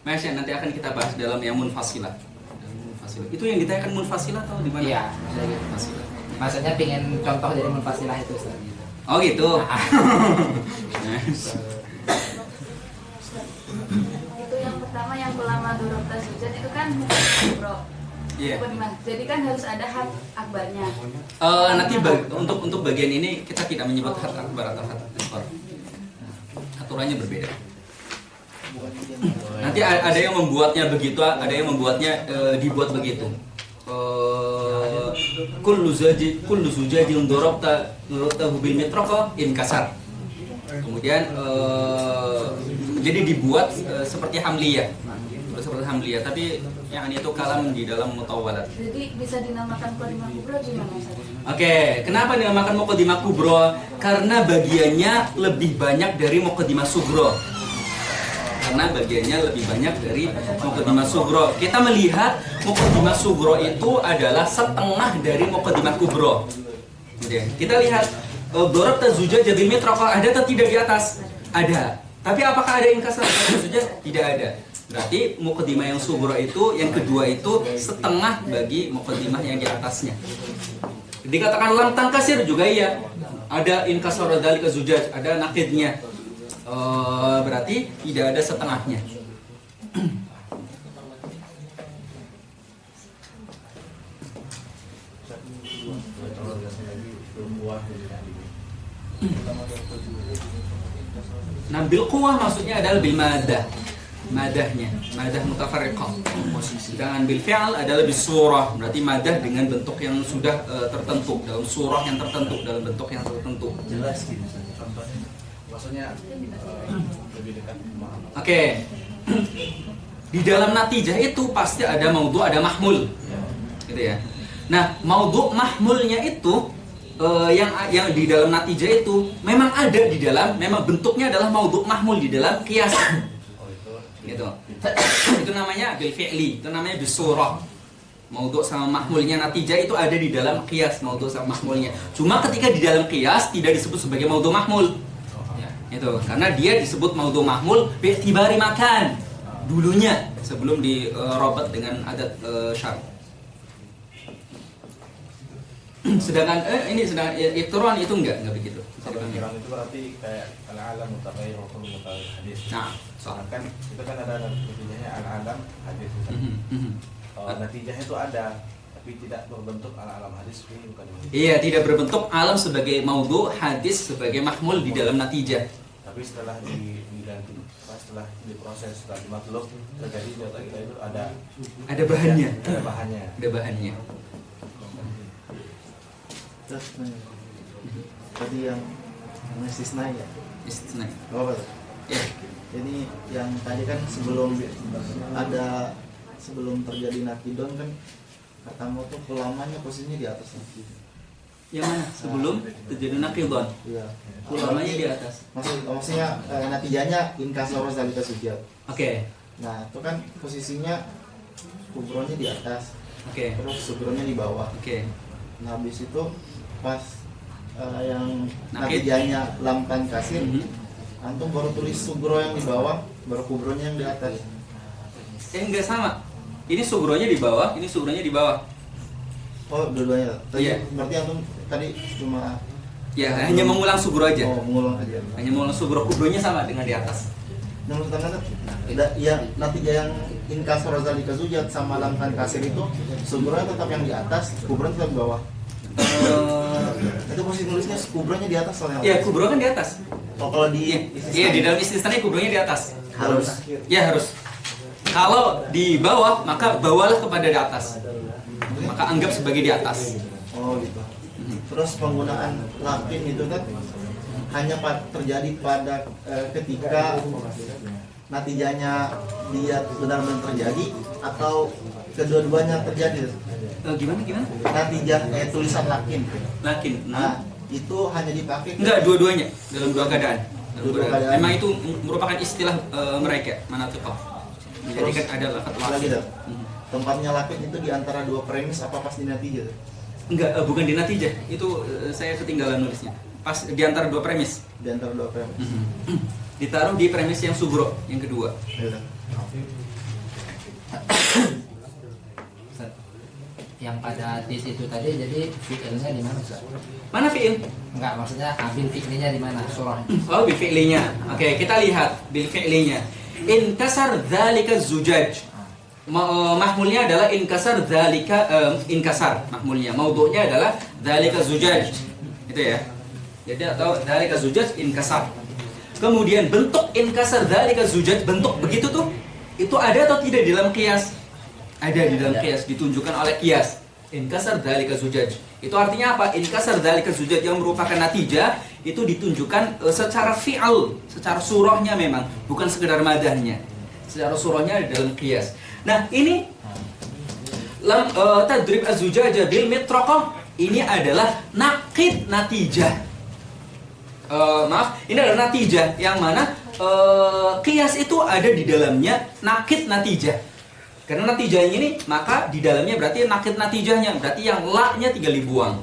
Masya, nanti akan kita bahas dalam yang munfasilah. Itu yang ditanyakan munfasilah atau di mana? Iya, munfasilah. Maksudnya pengen contoh dari munfasilah itu Ustaz. Oh gitu. Itu yang pertama yang ulama duruk tasujud itu kan bro. Iya. Jadi kan harus ada hak akbarnya. Nanti untuk bagian ini kita tidak menyebut hak akbar atau hak akbar. Aturannya berbeda. Nanti ada yang membuatnya begitu, ada yang membuatnya dibuat begitu. Kullu zujajin darabtahu bil mitraqa in kasar. Kemudian jadi dibuat seperti hamliyah. Seperti hamliyah, tapi yang itu kalam di dalam mutawalat. Jadi bisa dinamakan Muqaddimah Kubra gimana Ustaz? Oke, kenapa dinamakan Muqaddimah Kubro? Karena bagiannya lebih banyak dari Muqaddimah Sugro. Karena bagiannya lebih banyak dari Muqaddimah Sugro. Kita melihat Muqaddimah Sugro itu adalah setengah dari Muqaddimah Kubro. Kita lihat Dorab Tazujaj Bil Mitraqah ada atau tidak di atas? Ada. Tapi apakah ada inkasar Tazujaj? Tidak ada. Berarti muqaddimah yang sugro itu, yang kedua itu setengah bagi muqaddimah yang di atasnya. Dikatakan lam tankasir juga iya. Ada inkasar dzalika zujaj, ada nakidnya. Berarti tidak ada setengahnya. Nah, bil quwwah maksudnya adalah bil madah. Madahnya, madah mutafarriqah. Sedangkan bil fi'al adalah bis surah, berarti madah dengan bentuk yang sudah tertentu, dalam surah yang tertentu, dalam bentuk yang tertentu. Jelas gitu contohnya. Maksudnya lebih dekat pemahaman. Oke. Di dalam natijah itu pasti ada maudhu, ada mahmul. Gitu ya. Nah, maudhu mahmulnya itu yang di dalam natijah itu memang ada di dalam, memang bentuknya adalah maudhu mahmul di dalam qiyas. Gitu. Itu namanya bil fi'li, itu namanya bis surah. Maudhu sama mahmulnya natijah itu ada di dalam qiyas, maudhu sama mahmulnya. Cuma ketika di dalam qiyas tidak disebut sebagai maudhu mahmul. Itu karena dia disebut maudhu mahmul bi'tibari makan dulunya sebelum dirobot dengan adat syar'. Sedangkan ini sedang iktiran itu enggak begitu. Kalau iktiran itu berarti kayak al-alam mutaghayyir wa kullu mutaghayyir hadis. Nah, kan itu kan ada natijahnya al-alam hadis. Natijahnya itu ada tapi tidak berbentuk al-alam hadis ini bukan. Iya, tidak berbentuk alam sebagai maudhu, hadis sebagai mahmul di dalam natijah. Tapi setelah diganti, setelah diproses, setelah dimakluk terjadi data kita itu ada bahannya. Ada bahannya. Ada bahannya. Terus tadi yang istisna ya? Istisna. Apa? Ya. Jadi yang tadi kan sebelum terjadi nakidon kan katamu tuh ulamanya posisinya di atas nakidon. Yang mana? Sebelum terjadi nakidon. Iya. Ulamanya di atas. Maksudnya natijahnya inkasar zalika sujud. Oke. Nah, itu kan posisinya kubronya di atas. Oke. Terus sugronya di bawah. Oke. Nah, habis itu pas yang Nakid. natijahnya lam tan kasir, Mhm. antum baru tulis sugro yang di bawah, baru kubronya yang di atas. Enggak sama. Ini sugronya di bawah, ini sugronya di bawah. Oh, dua-duanya. Tadi Iya. berarti antum tadi cuma Ya, hanya mengulang sugro aja. Oh, mengulang aja. Hanya mengulang sugro, kubronya sama dengan di atas. Yang pertama yang natijah yang inkasar zalika zujat sama lam tan kasir itu sugronya tetap yang di atas, kubronya tetap di bawah. Itu posisi nulisnya kubronya di atas soalnya. Ya, kubro kan di atas. Oh, kalau di Iya, di dalam istisna kubronya di atas. harus. Ya, harus. Kalau di bawah, maka bawalah kepada di atas. Maka anggap sebagai di atas. Oh, gitu. Terus penggunaan lakin itu kan hanya terjadi pada ketika natijahnya dia benar-benar terjadi atau kedua-duanya terjadi. Gimana? Natijah tulisan lakin. Lakin. Nah, itu hanya dipakai Enggak, dua-duanya dalam dua keadaan. Dalam Dua keadaan. Memang itu merupakan istilah mereka, manatiqah. Jadi kan ada lafaz lagi lakin. dah. Tempatnya lakin itu di antara dua premis apa pas di natijah? Enggak, bukan di natijah. Itu saya ketinggalan nulisnya. Pas di antara dua premis. Di antara dua premis. Ditaruh di premis yang sugro, yang kedua. Iya. Yang pada hadis itu tadi jadi fi'ilnya di mana, Ustaz? Mana fi'il? Enggak, maksudnya ambil fi'ilnya di mana surah? Oh, bil fi'linya. Oke, kita lihat bil fi'linya. Inkasar dzalika zujaj. Mahmulnya adalah inkasar dzalika inkasar mahmulnya. Maudhu'nya adalah dzalika zujaj. Itu ya. Jadi atau dzalika zujaj inkasar. Kemudian bentuk inkasar dzalika zujaj, bentuk begitu tuh itu ada atau tidak di dalam qiyas? Ada di dalam qiyas, ditunjukkan oleh qiyas. Inkasar dzalika zujaj. Itu artinya apa? Inkasar dzalika zujaj yang merupakan natijah itu ditunjukkan secara fi'al, secara surahnya memang, bukan sekedar madahnya. Secara surahnya di dalam qiyas. Nah, ini tadrib az-zujaja bil mitraqah ini adalah naqid natijah. Ini adalah natijah yang mana qiyas itu ada di dalamnya naqid natijah. Karena natijahnya ini, maka di dalamnya berarti naqid natijahnya, berarti yang la-nya tinggal dibuang.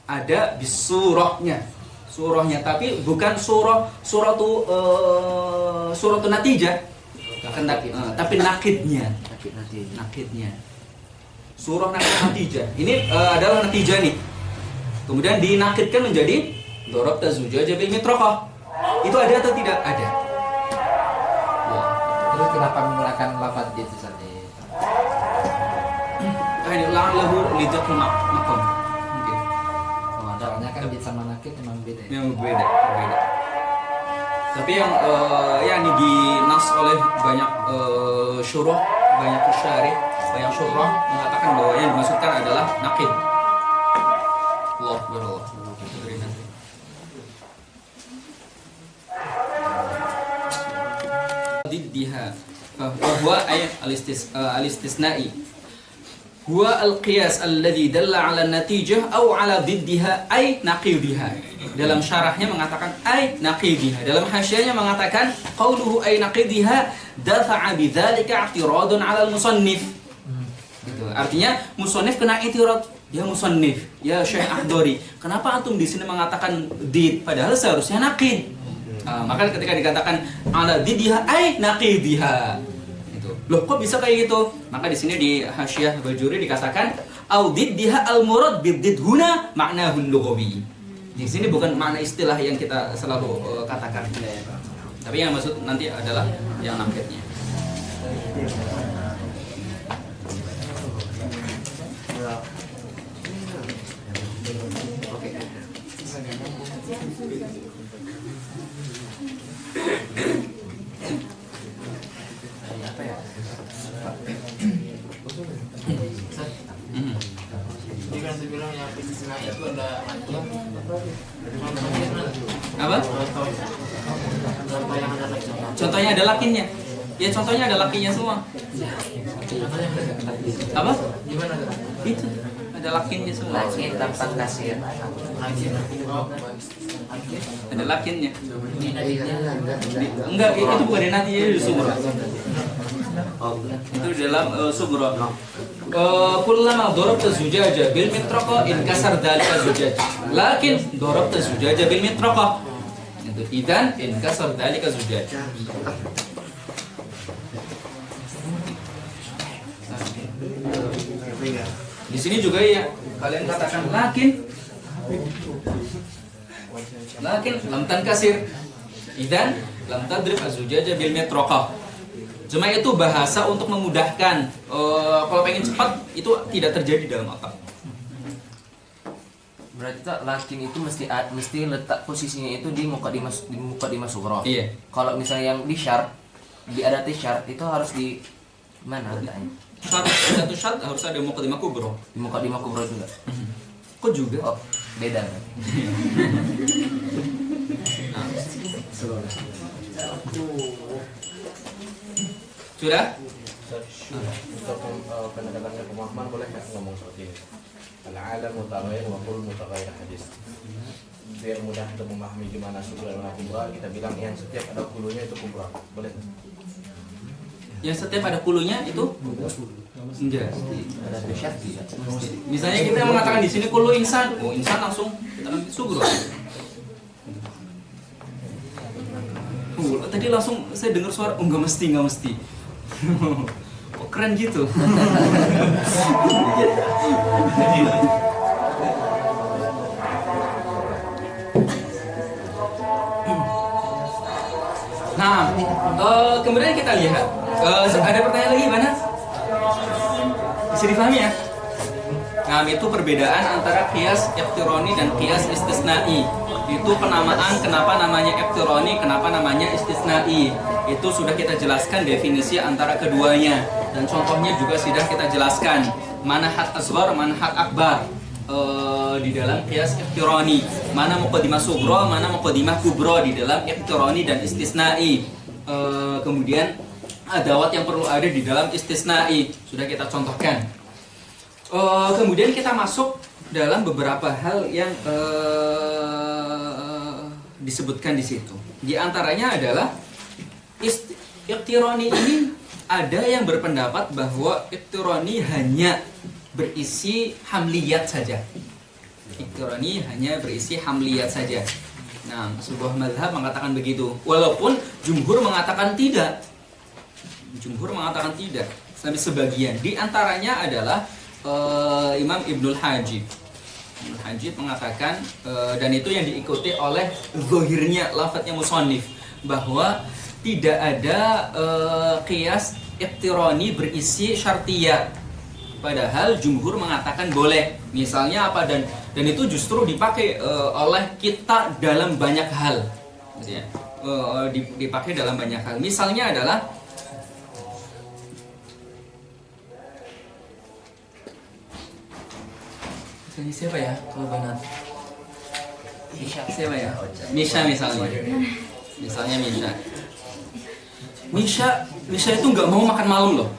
Ada bisurahnya, surahnya, tapi bukan suratu natijah, tapi nakidnya, nakidnya, surah nakid natijah. Ini adalah natijah nih, kemudian dinakidkan menjadi dorabta zujaja bil mitraqah. Itu ada atau tidak? Ada. Terus kenapa menggunakan lafaz di itu saja? Ini la'allahu lidakul maqam. Mungkin. Soalnya kan di sama nakid memang beda. Memang berbeda. Tapi yang di nas oleh banyak syurah, banyak syarih, banyak syurah mengatakan bahwa yang dimaksudkan adalah nakid. Allah berallah. Diddiha huwa ay al-istisna'i huwa al-qiyas alladhi dalla 'ala an-natijah aw 'ala diddiha ay naqidiha. Dalam syarahnya mengatakan ay naqidiha, dalam hasyahnya mengatakan qauluhu ay naqidiha dafa'a bidzalika i'tiradun 'ala al-musannif. Gitu. Artinya musannif kena i'tirad, ya musannif, ya Syekh Ahdari, kenapa antum di sini mengatakan did padahal seharusnya naqid? Maka ketika dikatakan ala didiha ay naqidiha, itu loh kok bisa kayak gitu? Maka di sini di Hasyiah Bajuri dikatakan au didiha al murad bidid huna ma'nahu lughawi. Di sini bukan makna istilah yang kita selalu katakan, tapi yang maksud nanti adalah yang nakidnya. Apa? Contohnya ada lakinnya. Ya contohnya ada lakinnya semua. Apa? Itu ada lakinnya semua. Lakin tanpa kasir. Ada lakinnya. Enggak, itu bukan di nanti di sumur. Itu di dalam sumur. Kullama darabta zujaja bil mitraqah inkasar dzalika zujaj. Lakin darabta zujaja bil mitraqah. Itu idzan inkasar dzalika zujaj. Di sini juga ya kalian katakan lakin lam tankasir, idzan lam tadrib az-zujaja bil mitraqah. Cuma itu bahasa untuk memudahkan. Kalau pengen cepat itu tidak terjadi dalam otak. Berarti tak lakin itu mesti letak posisinya itu di muqaddimah sughra. Iya. Kalau misalnya yang di syart, di adati syart itu harus di mana letaknya? Satu syarat harus ada muqaddimah kubra. Di muqaddimah kubra juga. Kok juga? Oh, beda kan? Sudah? Untuk pendekatannya pemahaman boleh nggak ngomong seperti ini? Al-alam mutaghayyir wa kullu mutaghayyir hadis. Biar mudah untuk memahami gimana sughra dan kubra, kita bilang yang setiap ada kulunya itu kubra. Boleh? Yang setiap ada kulunya itu enggak. Ada syarat tidak? Misalnya kita mengatakan di sini kulu insan, oh insan langsung kita ambil sughra. Tadi langsung saya dengar suara, oh enggak mesti. Kok keren gitu. Nah, kemudian kita lihat ada pertanyaan lagi mana? Bisa difahami ya? Nah, itu perbedaan antara qiyas iqtirani dan qiyas istisnai. Itu penamaan kenapa namanya iqtirani, kenapa namanya istisnai. Itu sudah kita jelaskan definisi antara keduanya. Dan contohnya juga sudah kita jelaskan, mana hak asghar, mana hak akbar di dalam qiyas iqtirani, mana muqaddimah sughra, mana muqaddimah kubra di dalam iqtirani dan istisnai. Kemudian adawat yang perlu ada di dalam istisnai sudah kita contohkan. Kemudian kita masuk dalam beberapa hal yang disebutkan di situ. Di antaranya adalah iqtirani ini ada yang berpendapat bahwa iqtirani hanya berisi hamliyat saja. Iqtirani hanya berisi hamliyat saja. Nah, sebuah mazhab mengatakan begitu. Walaupun jumhur mengatakan tidak. Jumhur mengatakan tidak. Sampai sebagian. Di antaranya adalah Imam Ibnul Hajib. Ibnul Hajib mengatakan dan itu yang diikuti oleh zahirnya lafadznya musannif, bahwa tidak ada qiyas iqtirani berisi syartiyah. Padahal jumhur mengatakan boleh. Misalnya apa, dan itu justru dipakai oleh kita dalam banyak hal. Gitu ya. Dipakai dalam banyak hal. Misalnya adalah ini siapa ya? Kalau Banat. Siapa ya? Misha misalnya. Misalnya Misha itu nggak mau makan malam loh.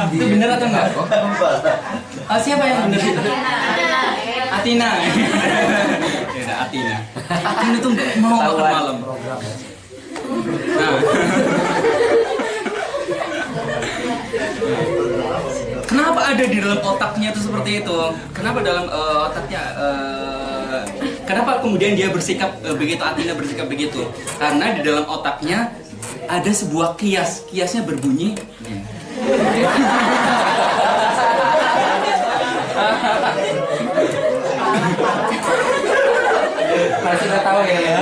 Itu bener atau enggak? Siapa yang bener itu? Atina. Ya, Atina. Atina itu nggak mau makan malam. Nah. Kenapa ada di dalam otaknya itu seperti itu? Kenapa dalam otaknya? Kenapa kemudian dia bersikap begitu, Atina bersikap begitu? Karena di dalam otaknya ada sebuah kias. Kiasnya berbunyi. Masih udah tahu ya.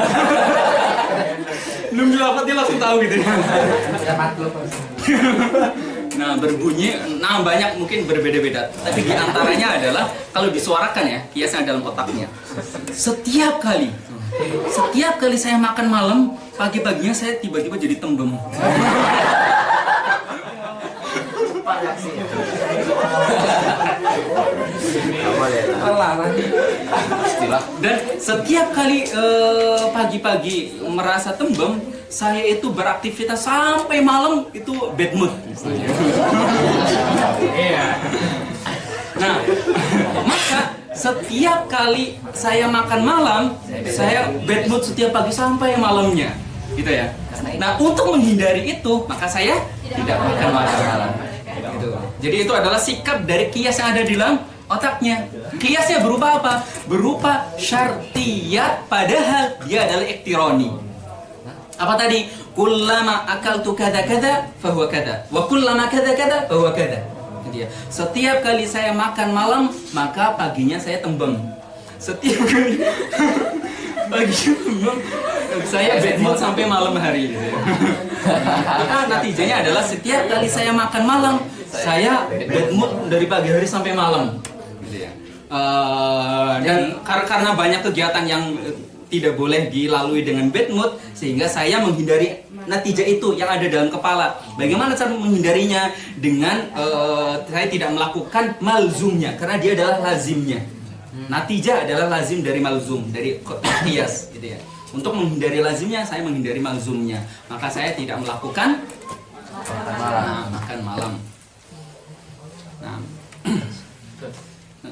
Belum dilafat dia langsung tahu gitu. Sudah maklum. Nah, berbunyi, banyak mungkin berbeda-beda. Tapi di antaranya adalah kalau disuarakan ya, kiasnya dalam otaknya. Setiap kali saya makan malam, pagi-paginya saya tiba-tiba jadi tembem. Dan setiap kali pagi-pagi merasa tembem, saya itu beraktivitas sampai malam itu bad mood. Nah, maka setiap kali saya makan malam, saya bad mood setiap pagi sampai malamnya, gitu ya. Nah, untuk menghindari itu, maka saya tidak makan malam. Gitu. Jadi itu adalah sikap dari kias yang ada di dalam otaknya. Kiasnya berupa apa? Berupa syartiyat, padahal dia adalah iqtirani. Apa tadi? Kullama akaltu kada kada fahuwa kada, wa kullama kada kada fahuwa kada. Setiap kali saya makan malam, maka paginya saya tembem. Setiap kali paginya tembem, saya bad mood sampai malam hari. Maka natijanya adalah setiap kali saya makan malam, saya bad mood dari pagi hari sampai malam. Dan karena banyak kegiatan yang tidak boleh dilalui dengan bad mood, sehingga saya menghindari natijah itu yang ada dalam kepala. Bagaimana cara menghindarinya? Dengan saya tidak melakukan malzumnya, karena dia adalah lazimnya. Natijah adalah lazim dari malzum, dari qiyas, gitu ya. Untuk menghindari lazimnya, saya menghindari malzumnya. Maka saya tidak melakukan makan malam. Nah,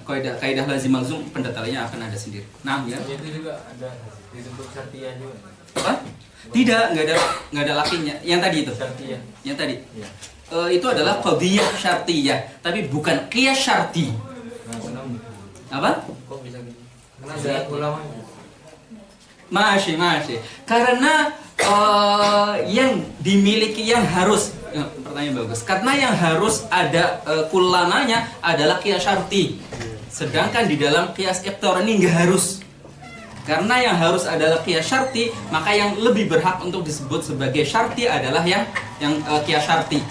kaidah lazim malzum pendetailnya akan ada sendiri. Nah, ya. Itu juga ada disebut syartiyah juga. Apa? Tidak, nggak ada lakinya. Yang tadi itu. Syartiyah. Yang tadi. Iya. Itu adalah qadhiyah syartiyah, tapi bukan qiyas syarti. Apa? Kok bisa gitu? Karena ada ulamanya. Masih. Karena yang dimiliki, yang harus, pertanyaan bagus. Karena yang harus ada kulamanya adalah qiyas syarti. Sedangkan di dalam qiyas iqtirani nggak harus. Karena yang harus adalah qiyas syarti, maka yang lebih berhak untuk disebut sebagai syarti adalah yang qiyas syarti.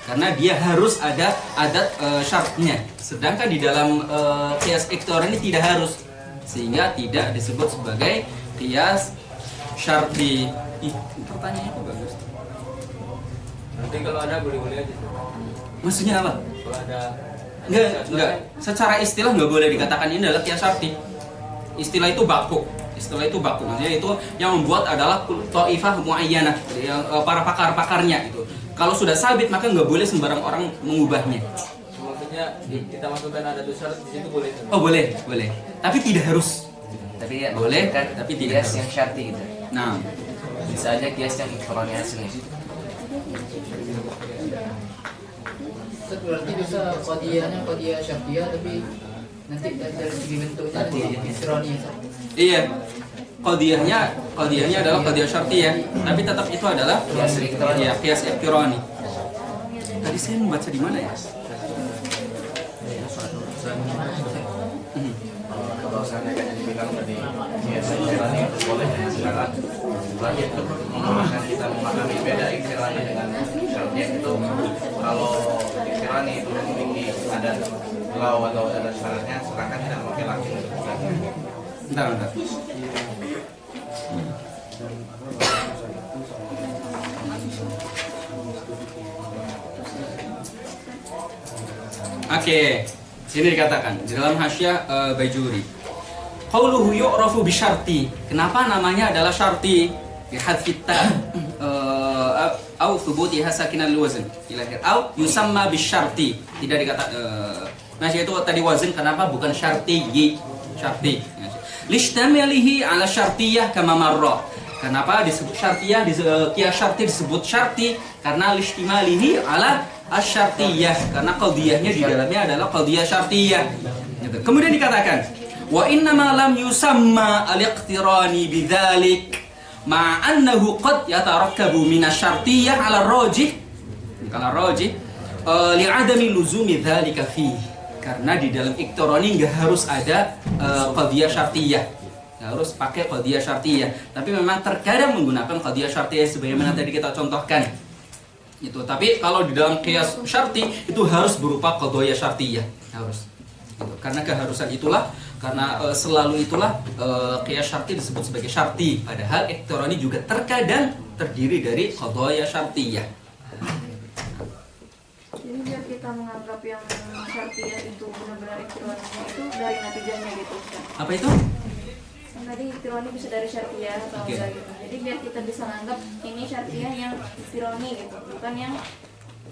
Karena dia harus ada adat syaratnya. Sedangkan di dalam qiyas iqtirani tidak harus, sehingga tidak disebut sebagai qiyas syarti. Ih, pertanyaannya kok bagus. Nanti kalau ada boleh-boleh aja. Maksudnya apa? Kalau ada Enggak. Secara istilah nggak boleh dikatakan ini adalah qiyas syarti. Istilah itu baku. Maksudnya itu yang membuat adalah ta'ifah muayyanah, yang para pakar-pakarnya itu. Kalau sudah sabit maka nggak boleh sembarang orang mengubahnya. maksudnya kita masukkan ada tuh syarat di situ boleh. Oh boleh. Tapi tidak harus. Tapi ya Boleh, kan tapi tidak kias harus. yang syarti gitu. Nah, Bisa aja kias yang ikhtironnya hasilnya. Berarti bisa qadiyah syartiyah tapi nanti dari segi bentuknya nanti istironi. iya. Qadiyahnya adalah qadiyah syartiyah, tapi tetap itu adalah Qiyas iqtirani. ya, qiyas iqtirani. Tadi saya membaca di mana ya? Kalau saya kayak dibilang tadi kias ikhtirani itu boleh silakan. Lagi untuk memudahkan kita memahami beda ikhtirani dengan syartiyah itu, kalau ikhtirani itu memiliki ada law atau ada syaratnya, silakan tidak pakai lakin. Bentar. Oke, sini dikatakan di dalam hasyiah Bajuri. Qauluhu yu'rafu bi syarti. Kenapa namanya adalah syarti? Bi hadfi ta au thubutiha sakinal wazn ila akhir. Au yusamma bi syarti. Tidak dikata itu tadi wazn kenapa bukan syarti? Syarti. Lishtamilihi ala syartiyah kama marra. Kenapa disebut syartiyah? Qiyas syarti disebut syarti karena lishtimalihi ala asyartiyah, karena qadiyahnya di dalamnya adalah qadiyah syartiyah. Gitu. Kemudian dikatakan wa inna ma lam yusamma al-iqtirani bidzalik ma annahu qad yatarakkabu min asyartiyah ala rajih li'adami luzumi dzalika fihi. Karena di dalam iqtirani enggak harus ada qadiyah syartiyah. Harus pakai qadiyah syartiyah, tapi memang terkadang menggunakan qadiyah syartiyah sebagaimana tadi kita contohkan. Itu. Tapi kalau di dalam qiyas syarti itu harus berupa qadiyah syartiyah, harus. Gitu. Karena keharusan itulah, karena selalu itulah qiyas syarti disebut sebagai syarti. Padahal iqtirani juga terkadang terdiri dari qadiyah syartiyah. Jadi biar kita menganggap yang syartiyah itu benar-benar ikhtironi itu dari natijahnya gitu. Apa itu? Tadi ikhtironi bisa dari syartiyah atau Oke. enggak gitu. Jadi biar kita bisa menganggap ini syartiyah yang ikhtironi gitu, bukan yang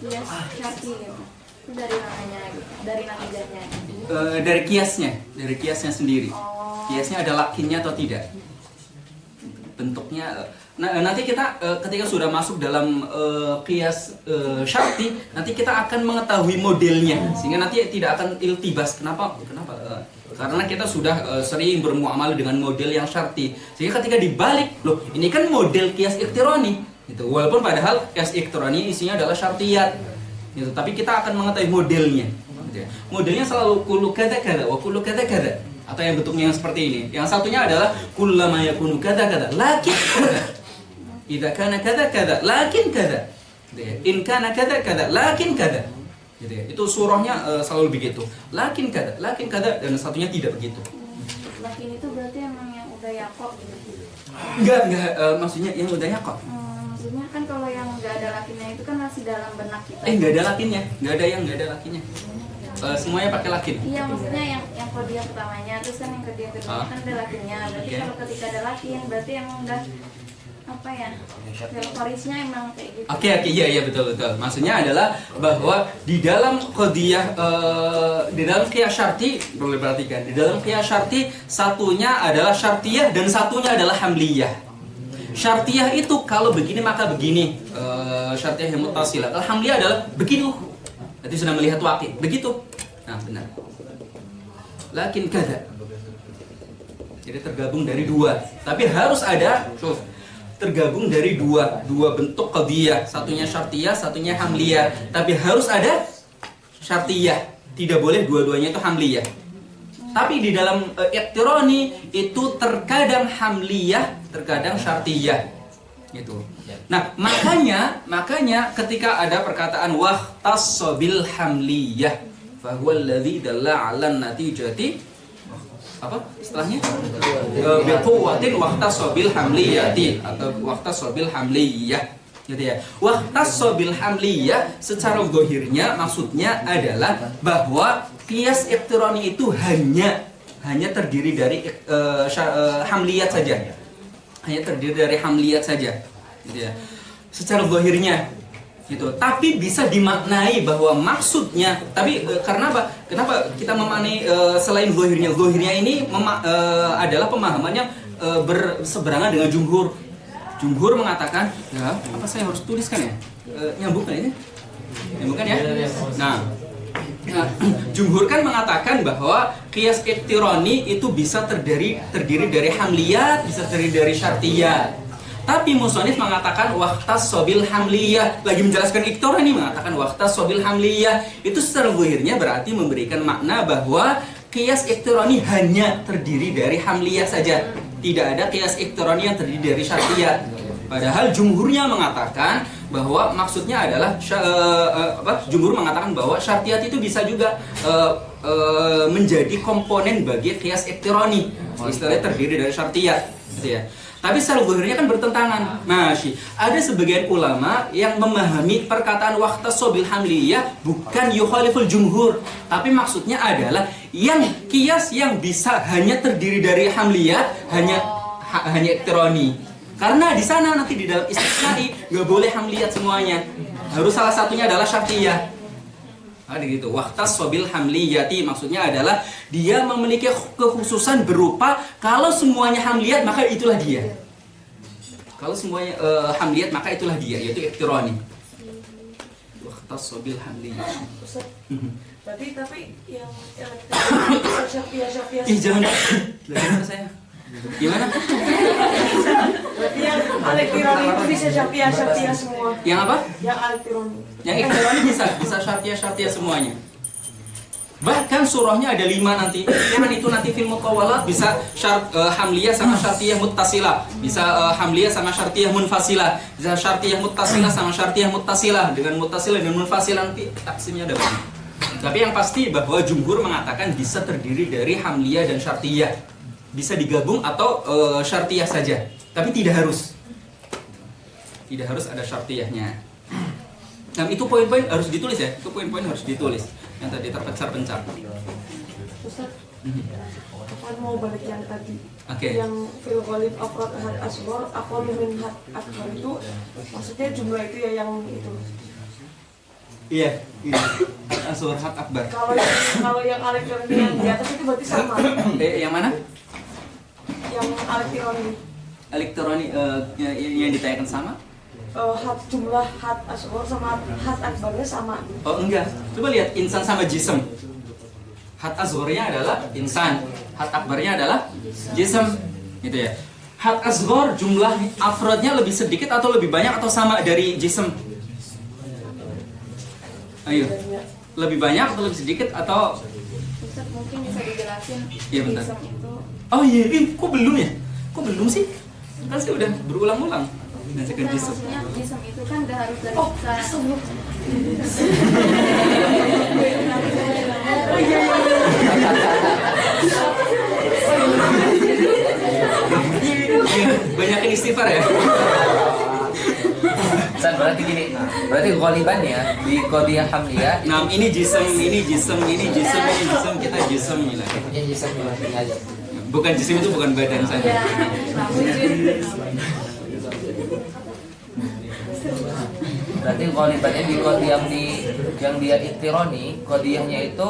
qiyas syarti gitu. Itu dari namanya gitu, dari natijahnya. Dari kiasnya sendiri. Oh. Kiasnya ada lakinnya atau tidak? Bentuknya. Nah, nanti kita ketika sudah masuk dalam qiyas syarti, nanti kita akan mengetahui modelnya, sehingga nanti tidak akan iltibas. Kenapa? Karena kita sudah sering bermuamalah dengan model yang syarti, sehingga ketika dibalik, loh ini kan model qiyas iqtirani, gitu. Walaupun padahal qiyas iqtirani isinya adalah syartiyat, gitu. Tapi kita akan mengetahui modelnya. Gitu ya. Modelnya selalu kullu kada kada wa kullu kada kada, atau yang bentuknya yang seperti ini. Yang satunya adalah kullama yakunu kada kada, lakin kada. Idza kana kada kada, lakin kada. Gitu ya. In kana kada kada, lakin kada. Gitu ya. Itu surahnya selalu begitu. Lakin kada, dan satunya tidak begitu. Lakin itu berarti emang yang udah yakok gitu. Enggak, maksudnya yang udah yakok. Maksudnya kan kalau yang nggak ada lakinnya itu kan masih dalam benak kita. Enggak ada lakinnya. Enggak ada yang enggak ada lakinnya. Semuanya pakai lakin. Iya, maksudnya yang qadiyah pertamanya, terus kan yang qadiyah kedua kan ada lakinnya. Berarti Oke. kalau ketika ada lakin, berarti emang udah apa ya? Garisnya emang kayak gitu. Oke, iya betul. Maksudnya adalah bahwa di dalam qadiyah di dalam qiyas syarti, boleh perhatikan, di dalam qiyas syarti satunya adalah syartiyah dan satunya adalah hamliyah. Syartiyah itu kalau begini maka begini, syartiyah yang muttasilah. Kalau hamliyah adalah begitu. Berarti sudah melihat waqi, begitu. Nah, benar. Lakin kada. Jadi tergabung dari dua. Tapi harus ada, tergabung dari dua bentuk qadiyah, satunya syartiyah, satunya hamliyah, tapi harus ada syartiyah, tidak boleh dua-duanya itu hamliyah. Tapi di dalam iqtirani itu terkadang hamliyah, terkadang syartiyah, gitu. Nah, makanya ketika ada perkataan wahtassa bil hamliyah fa huwa alladzi dalla 'ala natijati apa setelahnya bil quwwatin waqtasabil hamliyati atau waqtasabil hamliyah gitu ya. Waqtasabil hamliyah secara zahirnya maksudnya adalah bahwa qiyas iqtirani itu hanya terdiri dari hamliyat saja. Hanya terdiri dari hamliyat saja gitu ya. Secara zahirnya gitu. Tapi bisa dimaknai bahwa maksudnya, tapi karena apa? Kenapa kita memaknai selain zahirnya? Zahirnya ini adalah pemahaman yang berseberangan dengan jumhur. Jumhur mengatakan, ya, apa saya harus tuliskan ya? Nyambungkan ini? Nyambungkan ya? Nah, jumhur kan mengatakan bahwa qiyas iqtirani itu bisa terdiri dari hamliyat, bisa terdiri dari syartiyat. Tapi musonif mengatakan waqtasabil hamliyah, lagi menjelaskan iqtirani mengatakan waqtasabil hamliyah, itu secara zahirnya berarti memberikan makna bahwa qiyas iqtirani hanya terdiri dari hamliyah saja. Tidak ada qiyas iqtirani yang terdiri dari syartiyat. Padahal jumhurnya mengatakan bahwa maksudnya adalah jumhur mengatakan bahwa syartiyat itu bisa juga menjadi komponen bagi qiyas iqtirani. Istilahnya terdiri dari syartiyat, gitu ya. Tapi secara zahirnya kan bertentangan. Masih ada sebagian ulama yang memahami perkataan waqtasabil hamliyah bukan yukhaliful jumhur, tapi maksudnya adalah yang qiyas yang bisa hanya terdiri dari hamliyat, hanya iqtirani. Karena di sana nanti di dalam istisnai nggak boleh hamliyat semuanya. Harus salah satunya adalah syartiyah. Ada gitu. Waqtasabil hamliyati maksudnya adalah dia memiliki kekhususan berupa kalau semuanya hamliyat maka itulah dia. Kalau semuanya hamliyat maka itulah dia, yaitu iqtirani. Waqtasabil hamliyati. Tapi yang syartiyah Jangan belajar saya. Gimana? berarti yang elektironi itu bisa syartiyah semua. Yang apa? Yang elektironi. Yang iqtirani bisa syartiyah semuanya. Bahkan surahnya ada 5 nanti. Yang itu nanti fil mutawalat bisa hamliyah sama syartiyah muttasilah, bisa hamliyah sama syartiyah munfasilah, bisa syartiyah muttasilah sama syartiyah muttasilah, dengan muttasilah dan munfasilah nanti taksimnya ada banyak. Tapi yang pasti bahwa jumhur mengatakan bisa terdiri dari hamliyah dan syartiyah. Bisa digabung atau syartiyah saja, tapi tidak harus ada syartiyahnya. Nah, itu poin-poin harus ditulis ya, itu poin-poin harus ditulis yang tadi terpencar-pencar. Ustaz, aku mau balik yang tadi. Oke. Yang fil ghalib afrad had asghar aqallu min had akbar itu maksudnya jumlah itu ya yang itu. Iya. Asghar had akbar. Kalau yang elektronik yang di atas itu berarti sama. Yang mana? Yang elektronik. Elektronik yang ditanyakan sama? Jumlah had asghar sama had akbarnya sama. Oh enggak. Coba lihat insan sama jism. Had asgharnya adalah insan, had akbarnya adalah jism, gitu ya. Had asghar jumlah afrodnya lebih sedikit atau lebih banyak atau sama dari jism? Ayo. Lebih banyak atau lebih sedikit atau? Ustaz mungkin bisa dijelasin Iya, bentar. jism itu. Oh iya, kok belum ya? Kok belum sih? Kan saya udah berulang-ulang. Menjelaskan jism. Maksudnya jism itu kan udah harus dari Banyakin istighfar ya. Berarti gini, berarti ghaliban ya di qadiyah hamliyah. Nah, ini jism, kita jism gila. Punya jism aja. Bukan jism itu bukan badan saja. Berarti ghalibannya di qadiyah yang dia iqtirani, qadiyahnya itu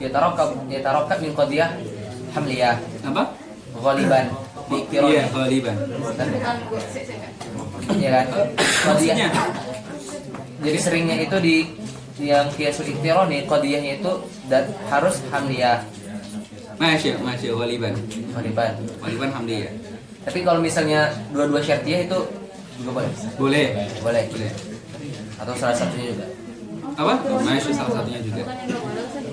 yatarakab min qadiyah hamliyah. Apa? Ghaliban di iqtirani. Iya, ghaliban. Iya kan? Maksudnya? Jadi seringnya itu di yang qiyasul iqtirani qadiyahnya itu harus hamliyah. Masya, ghaliban. Ghaliban hamliyah. Tapi kalau misalnya dua-dua syartiyah itu juga boleh. Boleh. Atau salah satunya juga. Apa? Masya salah satunya juga. Bukan yang nggak boleh Ustaz.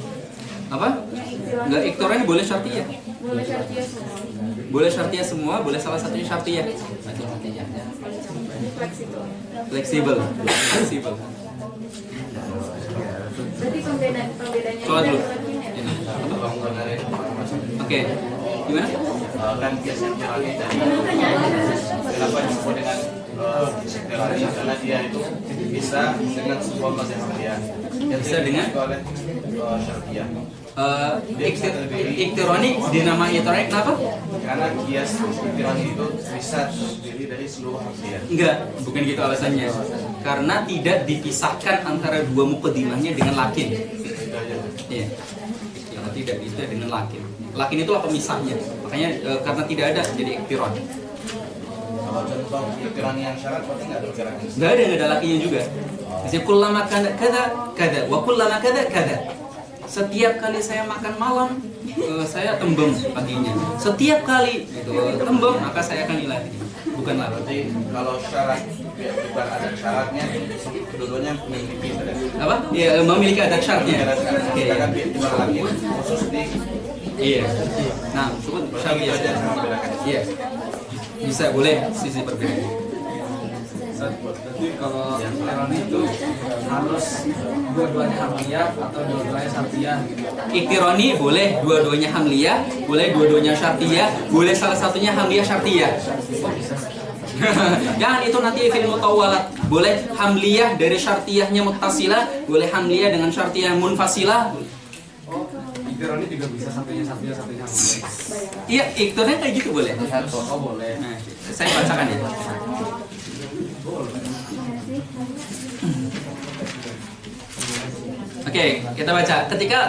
Apa? Enggak, iqtirani boleh syartiyah. Boleh syartiyah semua. Boleh syartiyah semua, boleh salah satunya syartiyah. Ini fleksibel. Fleksibel. Jadi pembedanya Sholat dulu. lagi ya. Ini. Oke. Gimana? Kan kias yang tirani tadi kenapa disebut dengan tirani karena dia itu bisa dengan sebuah konsep dia yang Bisa dengan? oleh syariah. Iktironi dinamai iktironi kenapa? Karena kias tirani itu bisa terdiri dari seluruh harfiah. Enggak, bukan gitu alasannya. Karena tidak dipisahkan antara dua muqaddimahnya dengan lakin. Itu aja. Iya. Karena tidak bisa dengan lakin. Lakin itulah pemisahnya. Makanya karena tidak ada jadi iktiron. Kalau contoh tirani yang syarat berarti nggak ada tirani. Enggak ada lakinya juga. Jadi kullama kana kada wa kullama kada. Setiap kali saya makan malam, saya tembem paginya. Setiap kali gitu, tembem maka saya akan ilahi. Bukan lakin. Berarti kalau syarat bukan ada syaratnya, keduanya memiliki Apa? Ya, memiliki adat syaratnya. Oke. Sedangkan biar lagi khusus di Iya. Nah, sebut Berarti itu aja syariah. yang membedakan. Iya. Bisa boleh sisi berbeda. Berarti kalau tirani itu harus dua-duanya hamliyah atau dua-duanya syartiyah gitu. Iktironi boleh dua-duanya hamliyah, boleh dua-duanya syartiyah, boleh salah satunya hamliyah syartiyah. Jangan itu nanti fil mutawwalat. Boleh hamliyah dari syartiyahnya muttasilah, boleh hamliyah dengan syartiyah munfasilah. Oh, iktirani juga bisa satunya syartiyah, satunya hamliyah. Iya, iktironi kayak gitu boleh. Oh, boleh. Nah, saya bacakan ya. Oke, kita baca. Ketika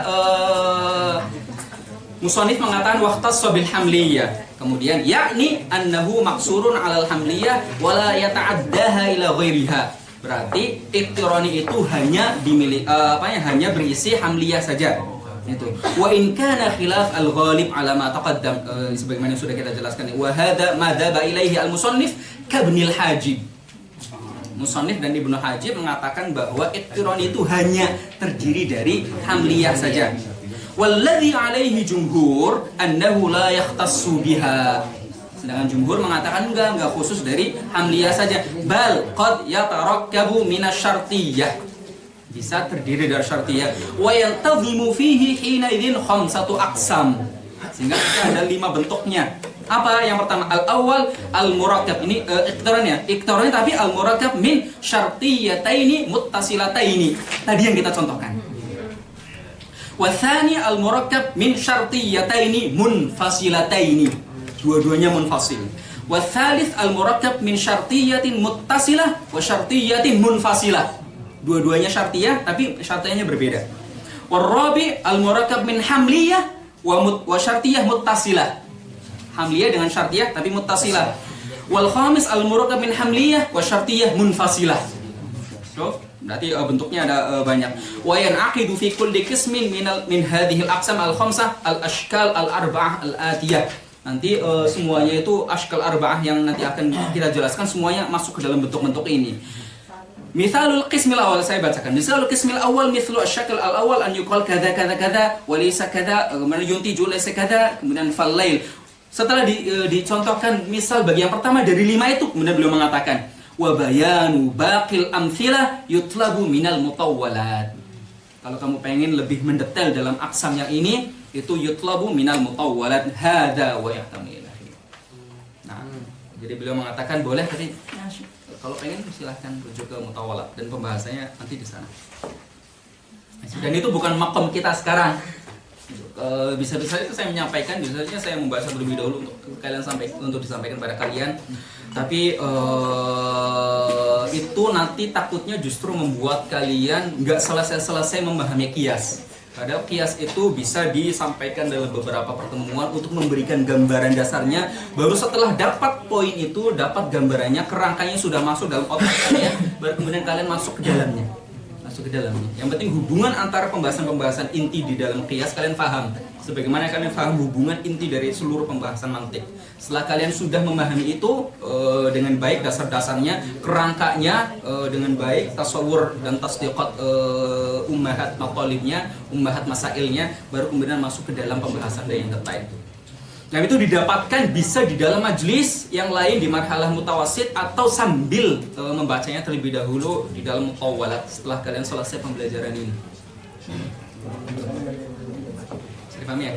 musannif mengatakan waqtas bil hamliyah, kemudian yakni annahu maksurun 'alal hamliyah wala yata'addaha ila ghairiha. Berarti iktirani itu hanya dimiliki hanya berisi hamliyah saja. Itu. Wa in kana khilaf al-ghalib 'ala ma taqaddam, sebagaimana sudah kita jelaskan. Wa hadza madhaba ilaihi al-musannif kabnil hajib. Musannif dan Ibnu Hajib mengatakan bahwa iktirani itu hanya terdiri dari hamliyah saja. Walladzi alaihi jumhur annahu la yakhtassu biha. Sedangkan jumhur mengatakan enggak khusus dari hamliyah saja. Bal qad yatarakkabu minasyartiyah. Bisa terdiri dari syartiyah. Wa yantadhimu fihi hina idzin khamsatu aqsam. Sehingga ada 5 bentuknya. Apa yang pertama? Al-awwal al-murakkab. Ini iktirani tapi al-murakkab min syartiyataini muttasilataini. Tadi yang kita contohkan. Wa tsani al-murakkab min syartiyataini munfasilataini. Dua-duanya munfasil. Wa tsalits al-murakkab min syartiyatin muttasilah wa syartiyatin munfasilah. Dua-duanya syartiyah tapi syartiyahnya berbeda. Wa rabi al-murakkab min hamliyah wa syartiyah muttasilah. Hamliyah dengan syartiyah tapi muttasilah. Wal khamis al-murakkab min hamliyah wa syartiyah munfasilah. So, berarti bentuknya ada banyak. Wa yanaqidu fi kulli qismin min hadhihi al-aqsam al-khamsah al-ashkal al-arba'ah al-atiyah. Nanti semuanya itu ashkal arba'ah yang nanti akan kita jelaskan semuanya masuk ke dalam bentuk-bentuk ini. Misalul qismil awal, saya bacakan. Misalul qismil awal mithlu asyakal al-awwal an yuqal kadza kadza kadza wa laysa kadza, kemudian yuntiju laysa kadza, kemudian fal lail. Setelah dicontohkan misal bagi yang pertama dari 5 itu, kemudian beliau mengatakan wa bayanu baqil amtsilah yutlabu minal mutawwalat. Kalau kamu pengen lebih mendetail dalam aksam yang ini, itu yutlabu minal mutawwalat hadza wa yahtamil. Nah, jadi beliau mengatakan boleh tadi. Kalau pengen silahkan rujuk ke mutawwalat dan pembahasannya nanti di sana. Dan itu bukan makom kita sekarang. Bisa-bisa itu saya menyampaikan, biasanya saya membahas terlebih dahulu untuk kalian untuk disampaikan pada kalian. Tapi itu nanti takutnya justru membuat kalian nggak selesai memahami kias. Padahal kias itu bisa disampaikan dalam beberapa pertemuan untuk memberikan gambaran dasarnya. Baru setelah dapat poin itu, dapat gambarannya, kerangkanya sudah masuk dalam otak kalian, baru kemudian kalian masuk ke dalamnya. Yang penting hubungan antara pembahasan-pembahasan inti di dalam qiyas kalian paham. Sebagaimana kalian paham hubungan inti dari seluruh pembahasan mantik. Setelah kalian sudah memahami itu dengan baik dasar-dasarnya, kerangkanya dengan baik, tasawur dan tasdiqat ummahat maqalibnya, ummahat masailnya, baru kemudian masuk ke dalam pembahasan dari yang detail. Nah, itu didapatkan bisa di dalam majelis yang lain di marhalah mutawasid atau sambil membacanya terlebih dahulu di dalam mutawwalat setelah kalian selesai pembelajaran ini. Saya paham ya?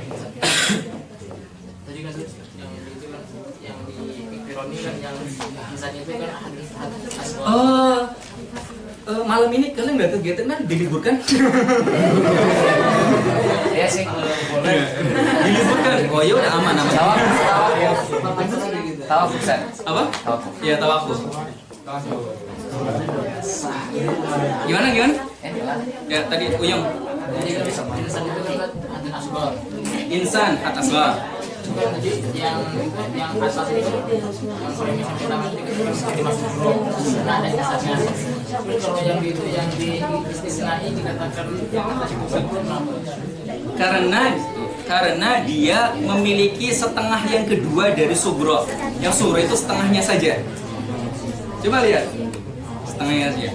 Fironi kan yang misalnya itu kan hadis aswar. Malam ini kalian nggak kegiatan kan? Diliburkan? Ya sih boleh. Diliburkan. Oh ya udah aman. Tawakuf Ustaz. Apa? Tawakuf. Iya tawakuf. Gimana? Ya tadi Uyung. Jadi kan bisa insan itu kan hadis aswar. Insan atas lah. Yang atas itu yang premis yang pertama itu dimasuk dulu. Nah ada dasarnya. Tapi kalau yang itu yang di istisnai dikatakan yang atas itu sempurna. Karena dia memiliki setengah yang kedua dari sugro. Yang sugro itu setengahnya saja. Coba lihat setengahnya saja.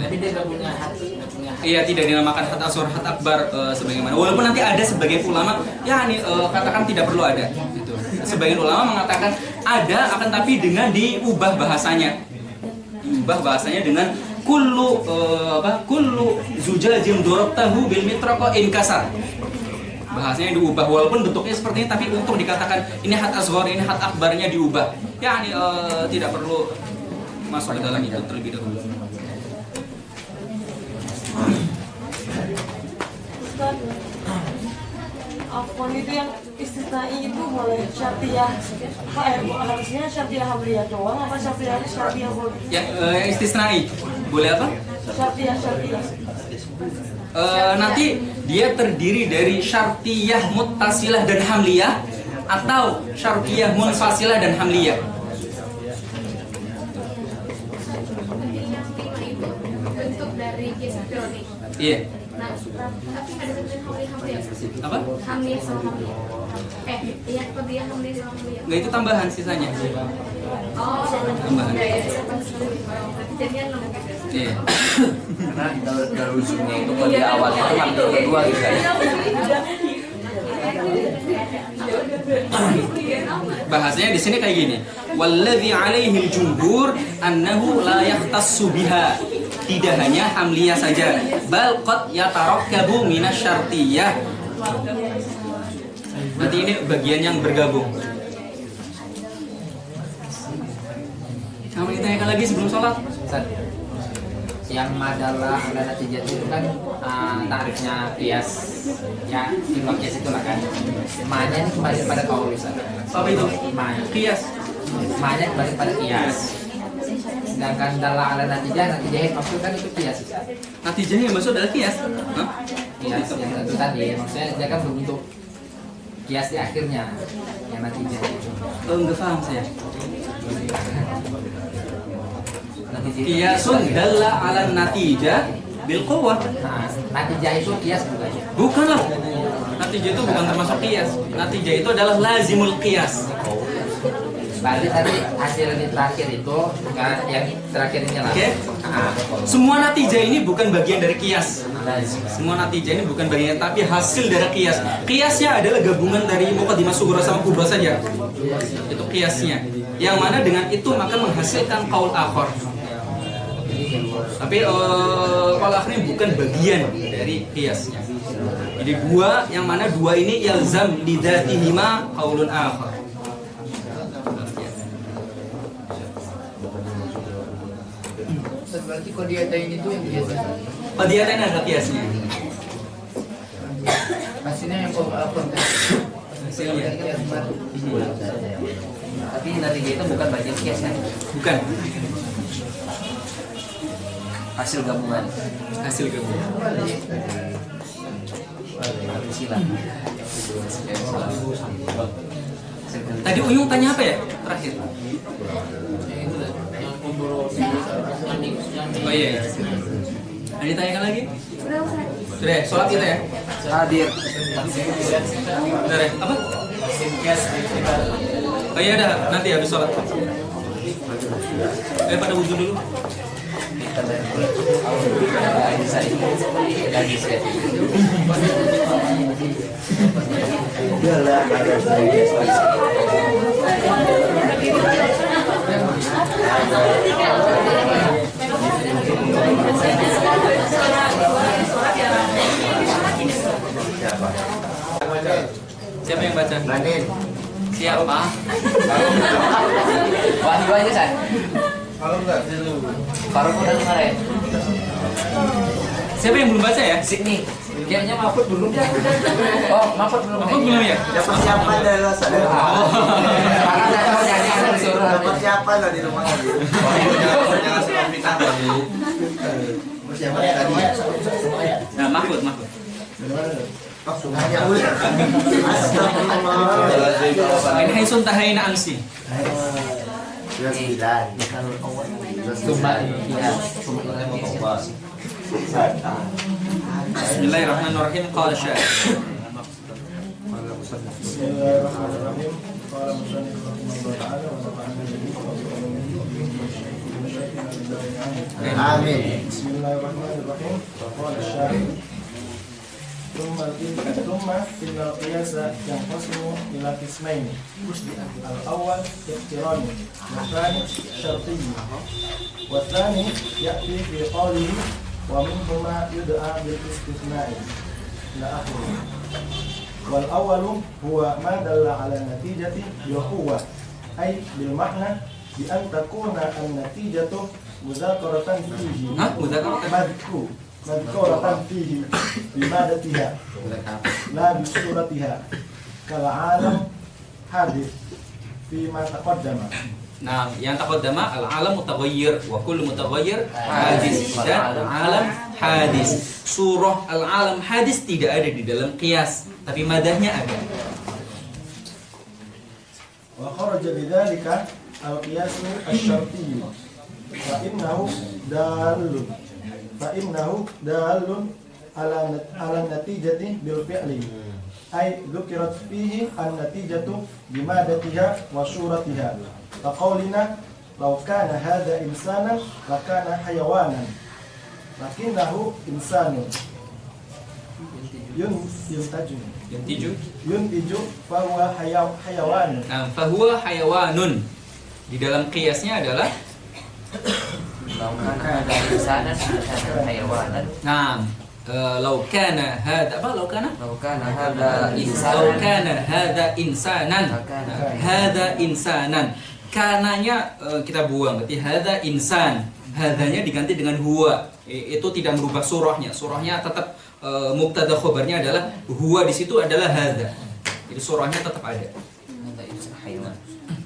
Jadi dia nggak punya hati. Iya, tidak dinamakan hat aswar, hat akbar sebagaimana. Walaupun nanti ada sebagian ulama, ya ini katakan tidak perlu ada. Gitu. Sebagian ulama mengatakan ada, akan tapi dengan diubah bahasanya. Diubah bahasanya dengan kullu zujajin dorobtahu bil mitraqa inkasar. Bahasanya diubah walaupun bentuknya seperti ini, tapi untuk dikatakan ini hat aswar, ini hat akbarnya diubah. Ya ini tidak perlu masuk ke dalam itu terlebih dahulu. Ustaz, Afwan itu yang istisnai itu boleh syartiyah harusnya syartiyah hamliyah doang apa syartiyah boleh? Yang istisnai boleh apa? Syartiyah Nanti dia terdiri dari syartiyah muttasilah dan hamliyah atau syartiyah munfasilah dan hamliyah. Bentuk dari kisah Fironi. Iya. Nah, tapi ada sebenarnya hamli ya? Apa? Hamli sama hamli. Iya, apa dia hamli sama hamli ya? Nggak, itu tambahan sisanya. Oh, Tambahan. jadinya 6 gitu. Iya. Karena dalam usulnya itu kalau di awalnya itu hampir kedua gitu kan. Bahasanya di sini kayak gini. Walladzi 'alaihi al-jumhur annahu la yahtassu biha. Tidak hanya hamliyah saja, bal qad yatarakkabu minasyartiyah. Berarti ini bagian yang bergabung. Kamu ditanyakan lagi sebelum sholat? Ustaz, yang madalah ala natijah itu kan tarifnya kias ya ilmu kias itulah kan maknya ini kembali pada kaul Ustaz. Apa itu? Kias maknya kembali pada kias, sedangkan dalam ala natijah maksud kan itu kias Ustaz. Natijahnya yang maksud adalah kias. Hah? Kias yang itu tadi maksudnya dia kan berbentuk kias di akhirnya yang natijah itu. Enggak paham saya. Kiasun dalla ala natijah bil quwwah. Nah, natijah itu kias bukan? Bukanlah. Natijah itu bukan termasuk kias. Natijah itu adalah lazimul kias. Berarti tadi hasil yang terakhir itu bukan yang terakhir ini lah. Oke. Semua natijah ini bukan bagian dari kias. Semua natijah ini bukan bagian, tapi hasil dari kias. Kiasnya adalah gabungan dari muqaddimah sughra sama kubra saja. Itu kiasnya. Yang mana dengan itu maka menghasilkan qaul akhar. Tapi qaul akhar ini bukan bagian dari kiasnya. Jadi dua, yang mana dua ini yalzam lidzatihima qaulun akhar. Berarti qadiyatain itu yang biasa. Qadiyatain adalah kiasnya. Pastinya yang apa? Hasilnya. Tapi natijah itu bukan bagian kias kan? Bukan. Hasil gabungan. Hasil gabungan. Silah. Tadi Uyung tanya apa ya? Terakhir. Oh iya. Ada ditanyakan lagi? Sudah, sholat kita ya? Hadir. Sudah, apa? Oh iya dah, nanti habis sholat. Pada wudhu dulu. Siapa yang baca? Raden. Siapa? dua aja kan? Kalau enggak dulu. Baru udah kemarin. Siapa yang belum baca ya? Sini. Kayaknya Mahfud belum ya. Oh, Mahfud belum. Mahfud belum ya? Dapat siapa dari sadar? Karena saya tahu nyanyi ada disuruh. Dapat siapa tadi rumah tadi? Jangan suka fitnah tadi. Siapa ya tadi? Nah, Mahfud. Hanya ulah. Astagfirullah. Min haisun tahayna amsi. 29. Cuma ya. Bismillahirrahmanirrahim. Qala syair. Bismillahirrahmanirrahim. Qala musannif rahimahullah ta'ala wa nafa'ana bihi wa Amin. Bismillahirrahmanirrahim. Qala syair. ثم إن القياس ينقسم إلى قسمين الأول اقتراني والثاني شرطي والثاني يأتي في قوله ومنهما يدعى بالاستثناء إلى آخره والأول هو ما دل على النتيجة بالقوة أي بالمعنى بأن تكون النتيجة مذاكرة فيه مذكورة فيه بمادتها لا بصورتها كالعالم حادث فيما تقدم. Nah, yang taqaddama al-alam mutaghayyir wa kullu mutaghayyir hadis dan alam hadis. Surah al-alam hadis tidak ada di dalam qiyas, tapi madahnya ada. Wa kharaja bidzalika al-qiyas asy-syarti fa innahu dalun ala natijati bil fi'li ay dzukirat fihi an-natijatu bimadatiha wa suratiha faqaulina law kana hadha insanan lakana hayawanan lakinnahu insanun yuntiju fahuwa hayawanun. Nah, fahuwa hayawanun di dalam qiyasnya adalah Nah, lau kana hada apa? Lau kana hada insanan. Hada insanan. Kananya kita buang, berarti hada insan. Hadanya diganti dengan huwa. Itu tidak merubah surahnya. Surahnya tetap mubtada khobarnya adalah huwa, di situ adalah hada. Jadi surahnya tetap ada.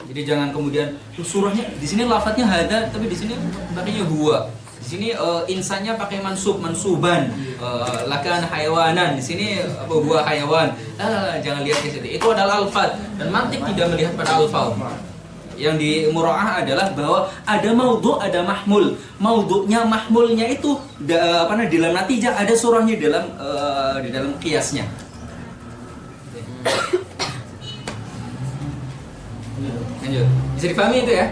Jadi jangan kemudian surahnya di sini lafadznya hada tapi di sini pakainya huwa. Di sini insannya pakai mansuban. Lakan hayawanan. Di sini huwa hayawan. Jangan lihat di situ. Itu adalah alfad dan mantik tidak melihat pada alfad. Yang di mura'ah adalah bahwa ada maudhu, ada mahmul. Maudhu'nya, mahmulnya itu di dalam natijah, ada surahnya di dalam qiyasnya. Lanjut. Bisa dipahami itu ya?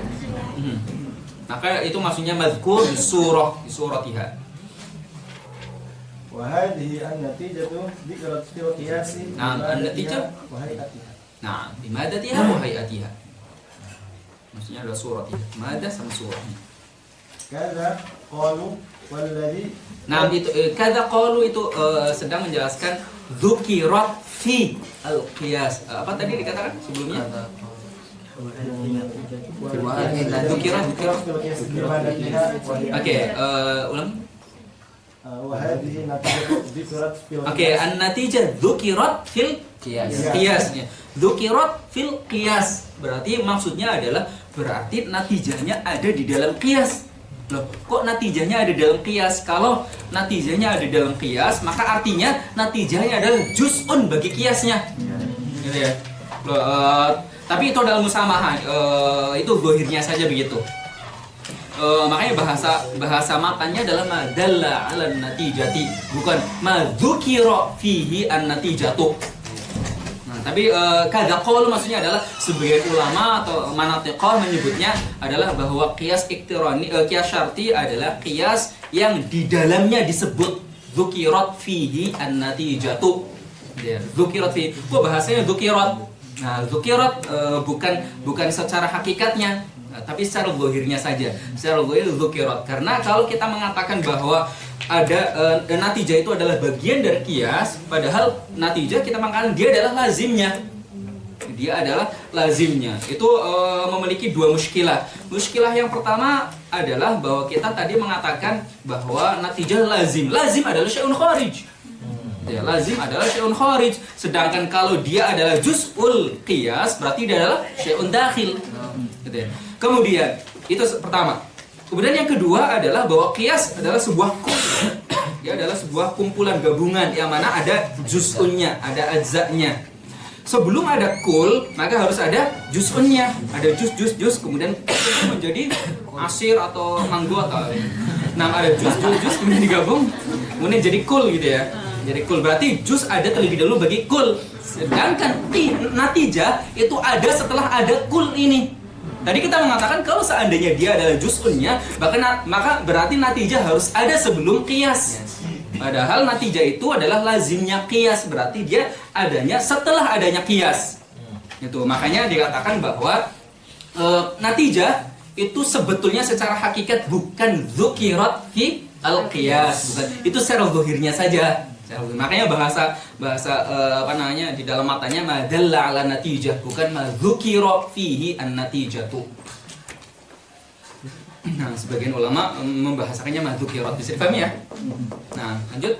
Maka itu maksudnya mazkur di suratiha. Wa hadhihi an-natijatu dzikrat fil qiyasi. Nah, an-natijah wa hayatiha. Nah, di madatiha wa hayatiha. Maksudnya adalah suratiha. Mada sama surahnya. Kadza qalu walladhi. Nah, itu kadza qalu itu sedang menjelaskan dzukirat fi al-qiyas. Apa tadi dikatakan sebelumnya? Oke, ulang. Oke, an-natijah dzukirat fil qiyas. Dzukirat fil qiyas berarti maksudnya adalah berarti natijahnya ada di dalam qiyas. Loh, kok natijahnya ada di dalam qiyas? Kalau natijahnya ada di dalam qiyas, maka artinya natijahnya adalah juz'un bagi qiyasnya. Gitu ya. Loh, tapi itu dalam musamaha, itu zahirnya saja begitu. Makanya bahasa makannya adalah madalla 'alan natijati, bukan madzukira fihi an-natijatu. Nah, tapi kadza qaul maksudnya adalah sebagian ulama atau manatiqah menyebutnya adalah bahwa qiyas iktirani, qiyas syarti adalah qiyas yang di dalamnya disebut dzukirat fihi an-natijatu. Ya, dzukirat fihi. Kok bahasanya dzukirat? Nah, dzukirat bukan secara hakikatnya, tapi secara zahirnya saja. Secara zahir dzukirat. Karena kalau kita mengatakan bahwa ada natijah itu adalah bagian dari qiyas, padahal natijah kita mengatakan dia adalah lazimnya. Dia adalah lazimnya. Itu memiliki dua muskilah. Muskilah yang pertama adalah bahwa kita tadi mengatakan bahwa natijah lazim. Lazim adalah syai'un kharij. Ya, lazim adalah syai'un kharij. Sedangkan kalau dia adalah juz'ul qiyas, berarti dia adalah syai'un dakhil. Gitu ya. Kemudian, itu pertama. Kemudian yang kedua adalah bahwa qiyas adalah sebuah dia adalah sebuah kumpulan gabungan yang mana ada juz'unnya, ada ajza'nya. Sebelum ada kul, maka harus ada juz'unnya, ada juz, kemudian menjadi asir atau manggo atau nah ada juz, kemudian digabung, kemudian jadi kul gitu ya. Jadi kul berarti juz ada terlebih dahulu bagi kul. Sedangkan natijah itu ada setelah ada kul ini. Tadi kita mengatakan kalau seandainya dia adalah juz'unnya, maka berarti natijah harus ada sebelum qiyas. Padahal natijah itu adalah lazimnya qiyas, berarti dia adanya setelah adanya qiyas. Itu makanya dikatakan bahwa natijah itu sebetulnya secara hakikat bukan dzukirat fi al-qiyas, bukan. Itu secara zahirnya saja. Makanya bahasa apa namanya di dalam matanya madalla ala natijah, bukan madzukira fihi an-natijatu. Nah, sebagian ulama membahasakannya madzukirat, bisa dipahami ya? Nah, lanjut.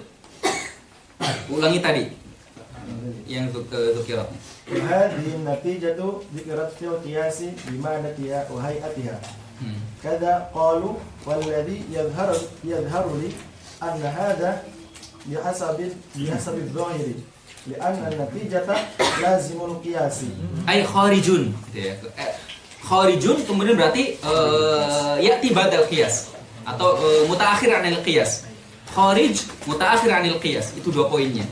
Ulangi tadi yang dzukirat. Hadhihi natijatu dzikrat fil qiyasi bimanatiha wa hay'atiha. Kada qalu walladhi yadhharu li anna hadha بحسب الظاهر لأن النتيجة لازم القياس أي خارجون kharijun kemudian berarti ya'ti badal qiyas atau mutaakhir anil qiyas. Kharij mutaakhir anil qiyas, itu dua poinnya.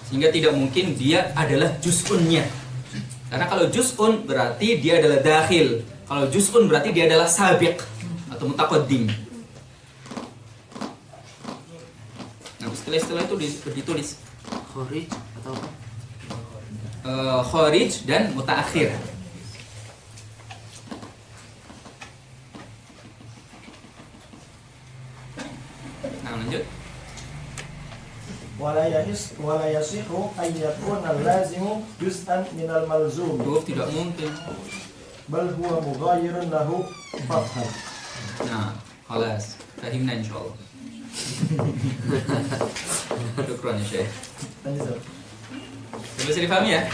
Sehingga tidak mungkin dia adalah juz'unnya. Karena kalau juz'un berarti dia adalah dakhil. Kalau juz'un berarti dia adalah sabiq atau mutaqaddim. Nah, istilah itu ditulis Kharij atau apa? Kharij dan mutaakhir. Nah, lanjut. Wala yasihu an yakuna al-lazimu juz'an min al-malzum. Tidak mungkin. Bal huwa mughayyirun lahu fathan. Nah, khalas. Fahimna insyaallah. Syukran ya Syekh. Bisa dipahami ya?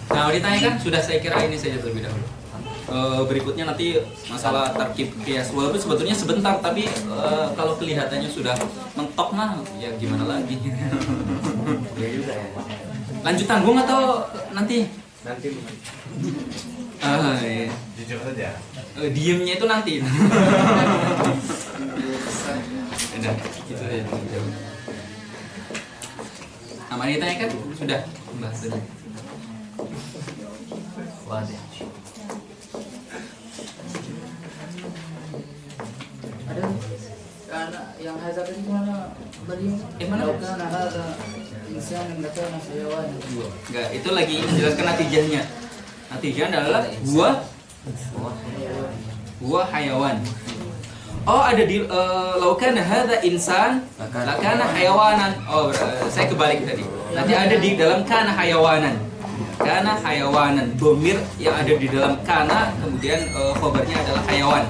Nah, ditanyakan sudah, saya kira ini saja terlebih dahulu. Berikutnya nanti masalah tarkib qiyas. Walaupun sebetulnya sebentar, tapi kalau kelihatannya sudah mentok mah ya gimana lagi. Lanjut tanggung atau nanti? Nanti. Iya. Jujur saja. Diemnya itu nanti. Udah, gitu aja. Nama ditanyakan sudah pembahasannya. Wadah. Ada karena yang hazard itu mana beliau? Mana? Karena ada insan yang kata hayawan. Enggak, itu lagi menjelaskan natijahnya. Natijahnya adalah huwa hayawan. Oh, ada di laukana hadza insan lakana hayawanan. Oh, saya kebalik tadi. Nanti ada di dalam kana hayawanan. Kana hayawanan. Dhamir yang ada di dalam kana, kemudian khabarnya adalah hayawan.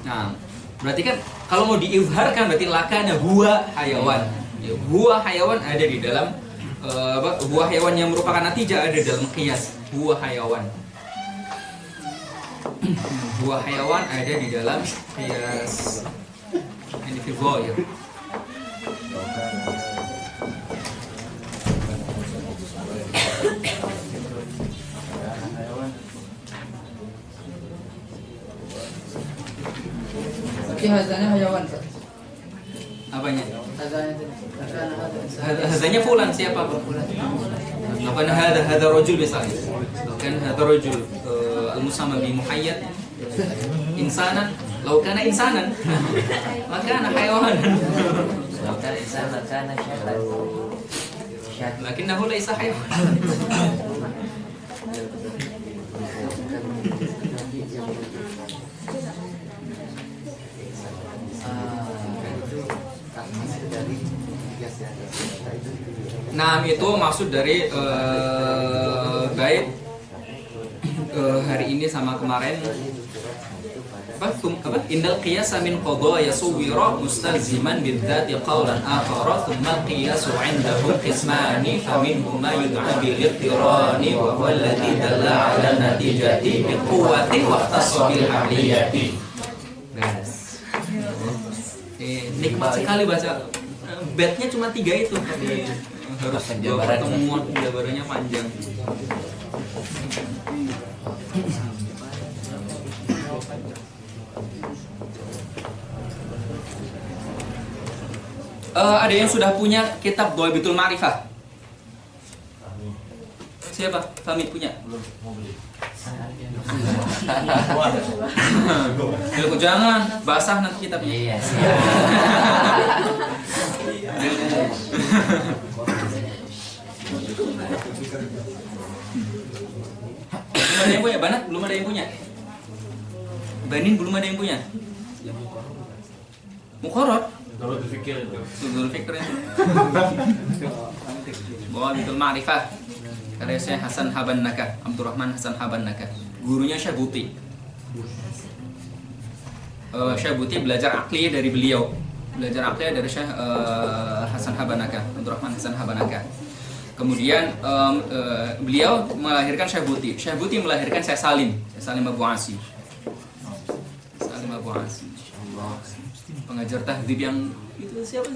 Nah, berarti kan kalau mau diizharkan berarti lakana huwa hayawan. Ya, huwa hayawan ada di dalam huwa hayawan yang merupakan natijah ada di dalam qiyas. Huwa hayawan. Huwa hayawan ada di dalam qiyas. Ini fi dhahir. Tapi hazanya hayawan, Pak. Apanya? Hazanya itu. Hazanya fulan, siapa? Bukan hadza rajul misalnya. Bukan hadza rajul al-musamma bi muhayyad insanan. Law kana insanan maka ana hayawanan. Law kana insanan kana syahran. Lakinnahu laysa hayawan. Nah, itu maksud dari bait hari ini sama kemarin. Apa? Indal qiyasa min qadha yasawwira mustalziman bidzati qawlan akhara thumma qiyasu 'indahum qismani faminhum ma yud'a bil iqtirani wa huwa alladhi dalla 'ala natijati bi quwwati wa ihtassa bil hamliyati. Nikmat sekali baca. Bednya cuma 3 itu, tapi harus pertemuan jabarannya panjang. Ada yang sudah punya kitab Dhawabitul Ma'rifah? Siapa? Fahmi punya? Jangan, basah nanti kitabnya. Iya. Belum ada yang punya? Banat? Belum ada yang punya? Banin belum ada yang punya? Muqarrar? Kalau berpikir itu. Sudul fikr itu. Dhawabitul Ma'rifah karya Syekh Hasan Habannaka, Abdurrahman Hasan Habannaka. Gurunya Syekh Buti. Syekh Buti belajar aqliyah dari beliau. Belajar aqliyah dari Syekh Hasan Habannaka, Abdurrahman Hasan Habannaka. Kemudian beliau melahirkan Syekh Buti. Syekh Buti melahirkan Syekh Salim Abu Asi. Salim Abu Asi. Pengajar tahdzib yang itu siapa?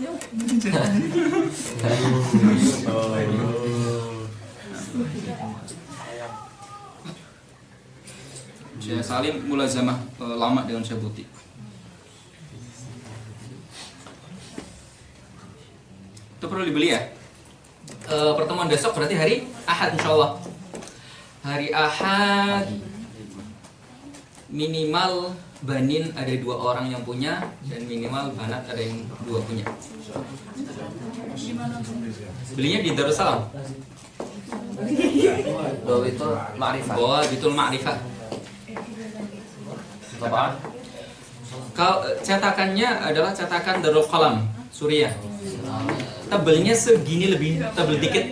Syekh Salim mulazamah lama dengan Syekh Buti. Itu perlu dibeli ya. Pertemuan besok berarti hari Ahad insyaallah. Hari Ahad minimal banin ada 2 orang yang punya dan minimal banat ada yang 2 punya. Belinya di Darussalam. Dhawabitul Ma'rifah. Dhawabitul Ma'rifah. Apaan? Kalau cetakannya adalah cetakan Darul Qalam Suriah. Tebelnya segini, lebih tebel dikit.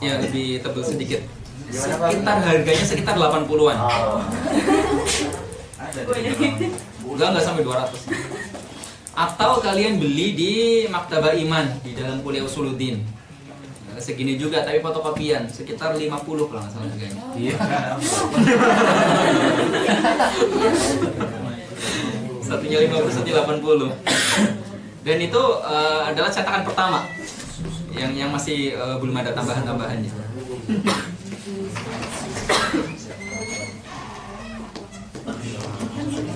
Ya, lebih tebel sedikit. Sekitar harganya sekitar 80-an. Enggak sampai 200. Atau kalian beli di Maktabah Iman di dalam Kuliah Usuluddin. Segini juga tapi fotokopian, sekitar 50 kalau nggak salah harganya. Iya. Satunya 50, satunya 80. Dan itu adalah cetakan pertama yang masih belum ada tambahan-tambahannya.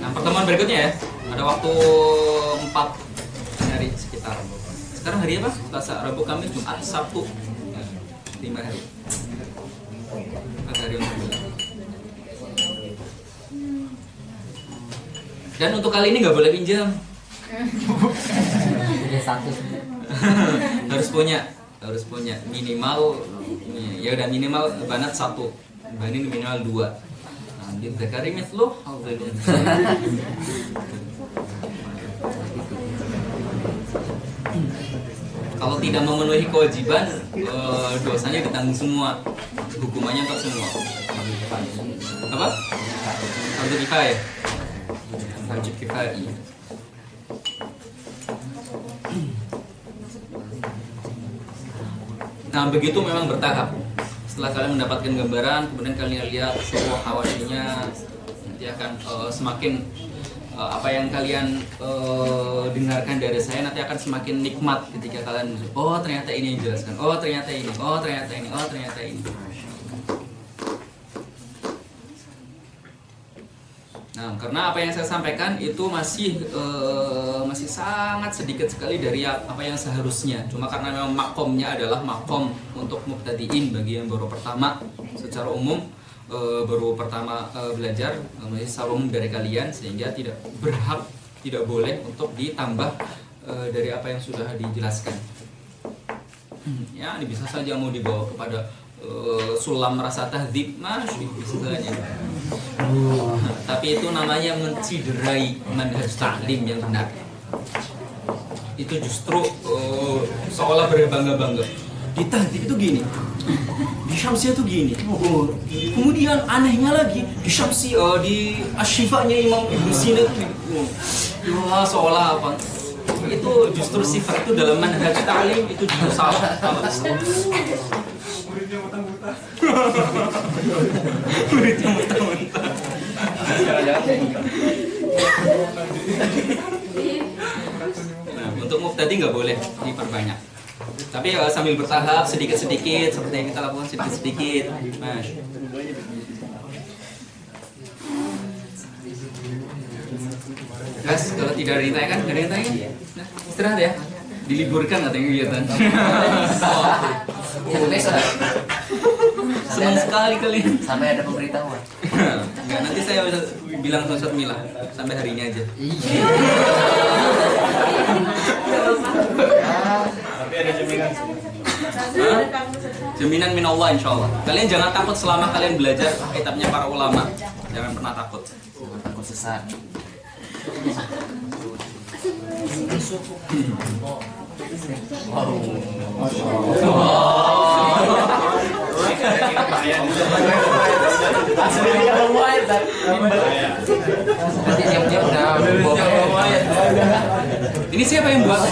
Nah, pertemuan berikutnya ya, ada waktu 4 hari sekitar. Sekarang hari apa? Selasa, Rabu, Kamis, Jumat, Sabtu. 5 hari. 4 hari untuk bulan. Dan untuk kali ini nggak boleh pinjam. Punya satu. harus punya minimal ya udah minimal banat 1, banin minimal 2. Nanti Zakari mislu kalau tidak memenuhi kewajiban dosanya ditanggung semua, hukumannya untuk semua. Apa? Fardu kifayah. Wajib kifayah. Nah, begitu memang bertahap. Setelah kalian mendapatkan gambaran, kemudian kalian lihat sebuah hawasinya, nanti akan semakin apa yang kalian dengarkan dari saya nanti akan semakin nikmat ketika kalian oh ternyata ini yang dijelaskan, oh ternyata ini, oh ternyata ini, oh ternyata ini. Nah, karena apa yang saya sampaikan itu masih sangat sedikit sekali dari apa yang seharusnya. Cuma karena memang makomnya adalah makom untuk mubtadiin, bagi yang baru pertama secara umum baru pertama belajar, masih salum dari kalian, sehingga tidak berhak, tidak boleh untuk ditambah dari apa yang sudah dijelaskan. Ya, ini bisa saja mau dibawa kepada sulam rasa tahdzib, masih bisa saja. Tapi itu namanya menciderai manhaj ta'lim yang benar. Itu justru seolah berbangga-bangga. di Tahdhib itu gini, di Syamsiyah itu gini. Kemudian anehnya lagi di Syamsiyah, di Asy-Syifa'nya Imam Ibnu Sina itu wah seolah apa? Itu justru sifat itu dalam manhaj ta'lim itu justru salah. Muridnya mentah-mentah. Muridnya mentah-mentah. Nah, untuk mubtadi nggak boleh diperbanyak. Tapi sambil bertahap sedikit-sedikit seperti yang kita lakukan sedikit-sedikit. Mas. Guys, kalau tidak ada yang tanya kan, nggak ada yang tanya. Nah, istirahat ya. Diliburkan katanya kegiatan. Senang sekali kalian. Sampai ada pemberitahuan. Nggak, nanti saya bilang ke Ustaz Mila sampai hari ini aja. Tapi ada jaminan. Jaminan min Allah insyaallah. Kalian jangan takut selama kalian belajar kitabnya para ulama. Jangan pernah takut. Takut sesat. Nanti diam-diam udah Ini siapa yang buat?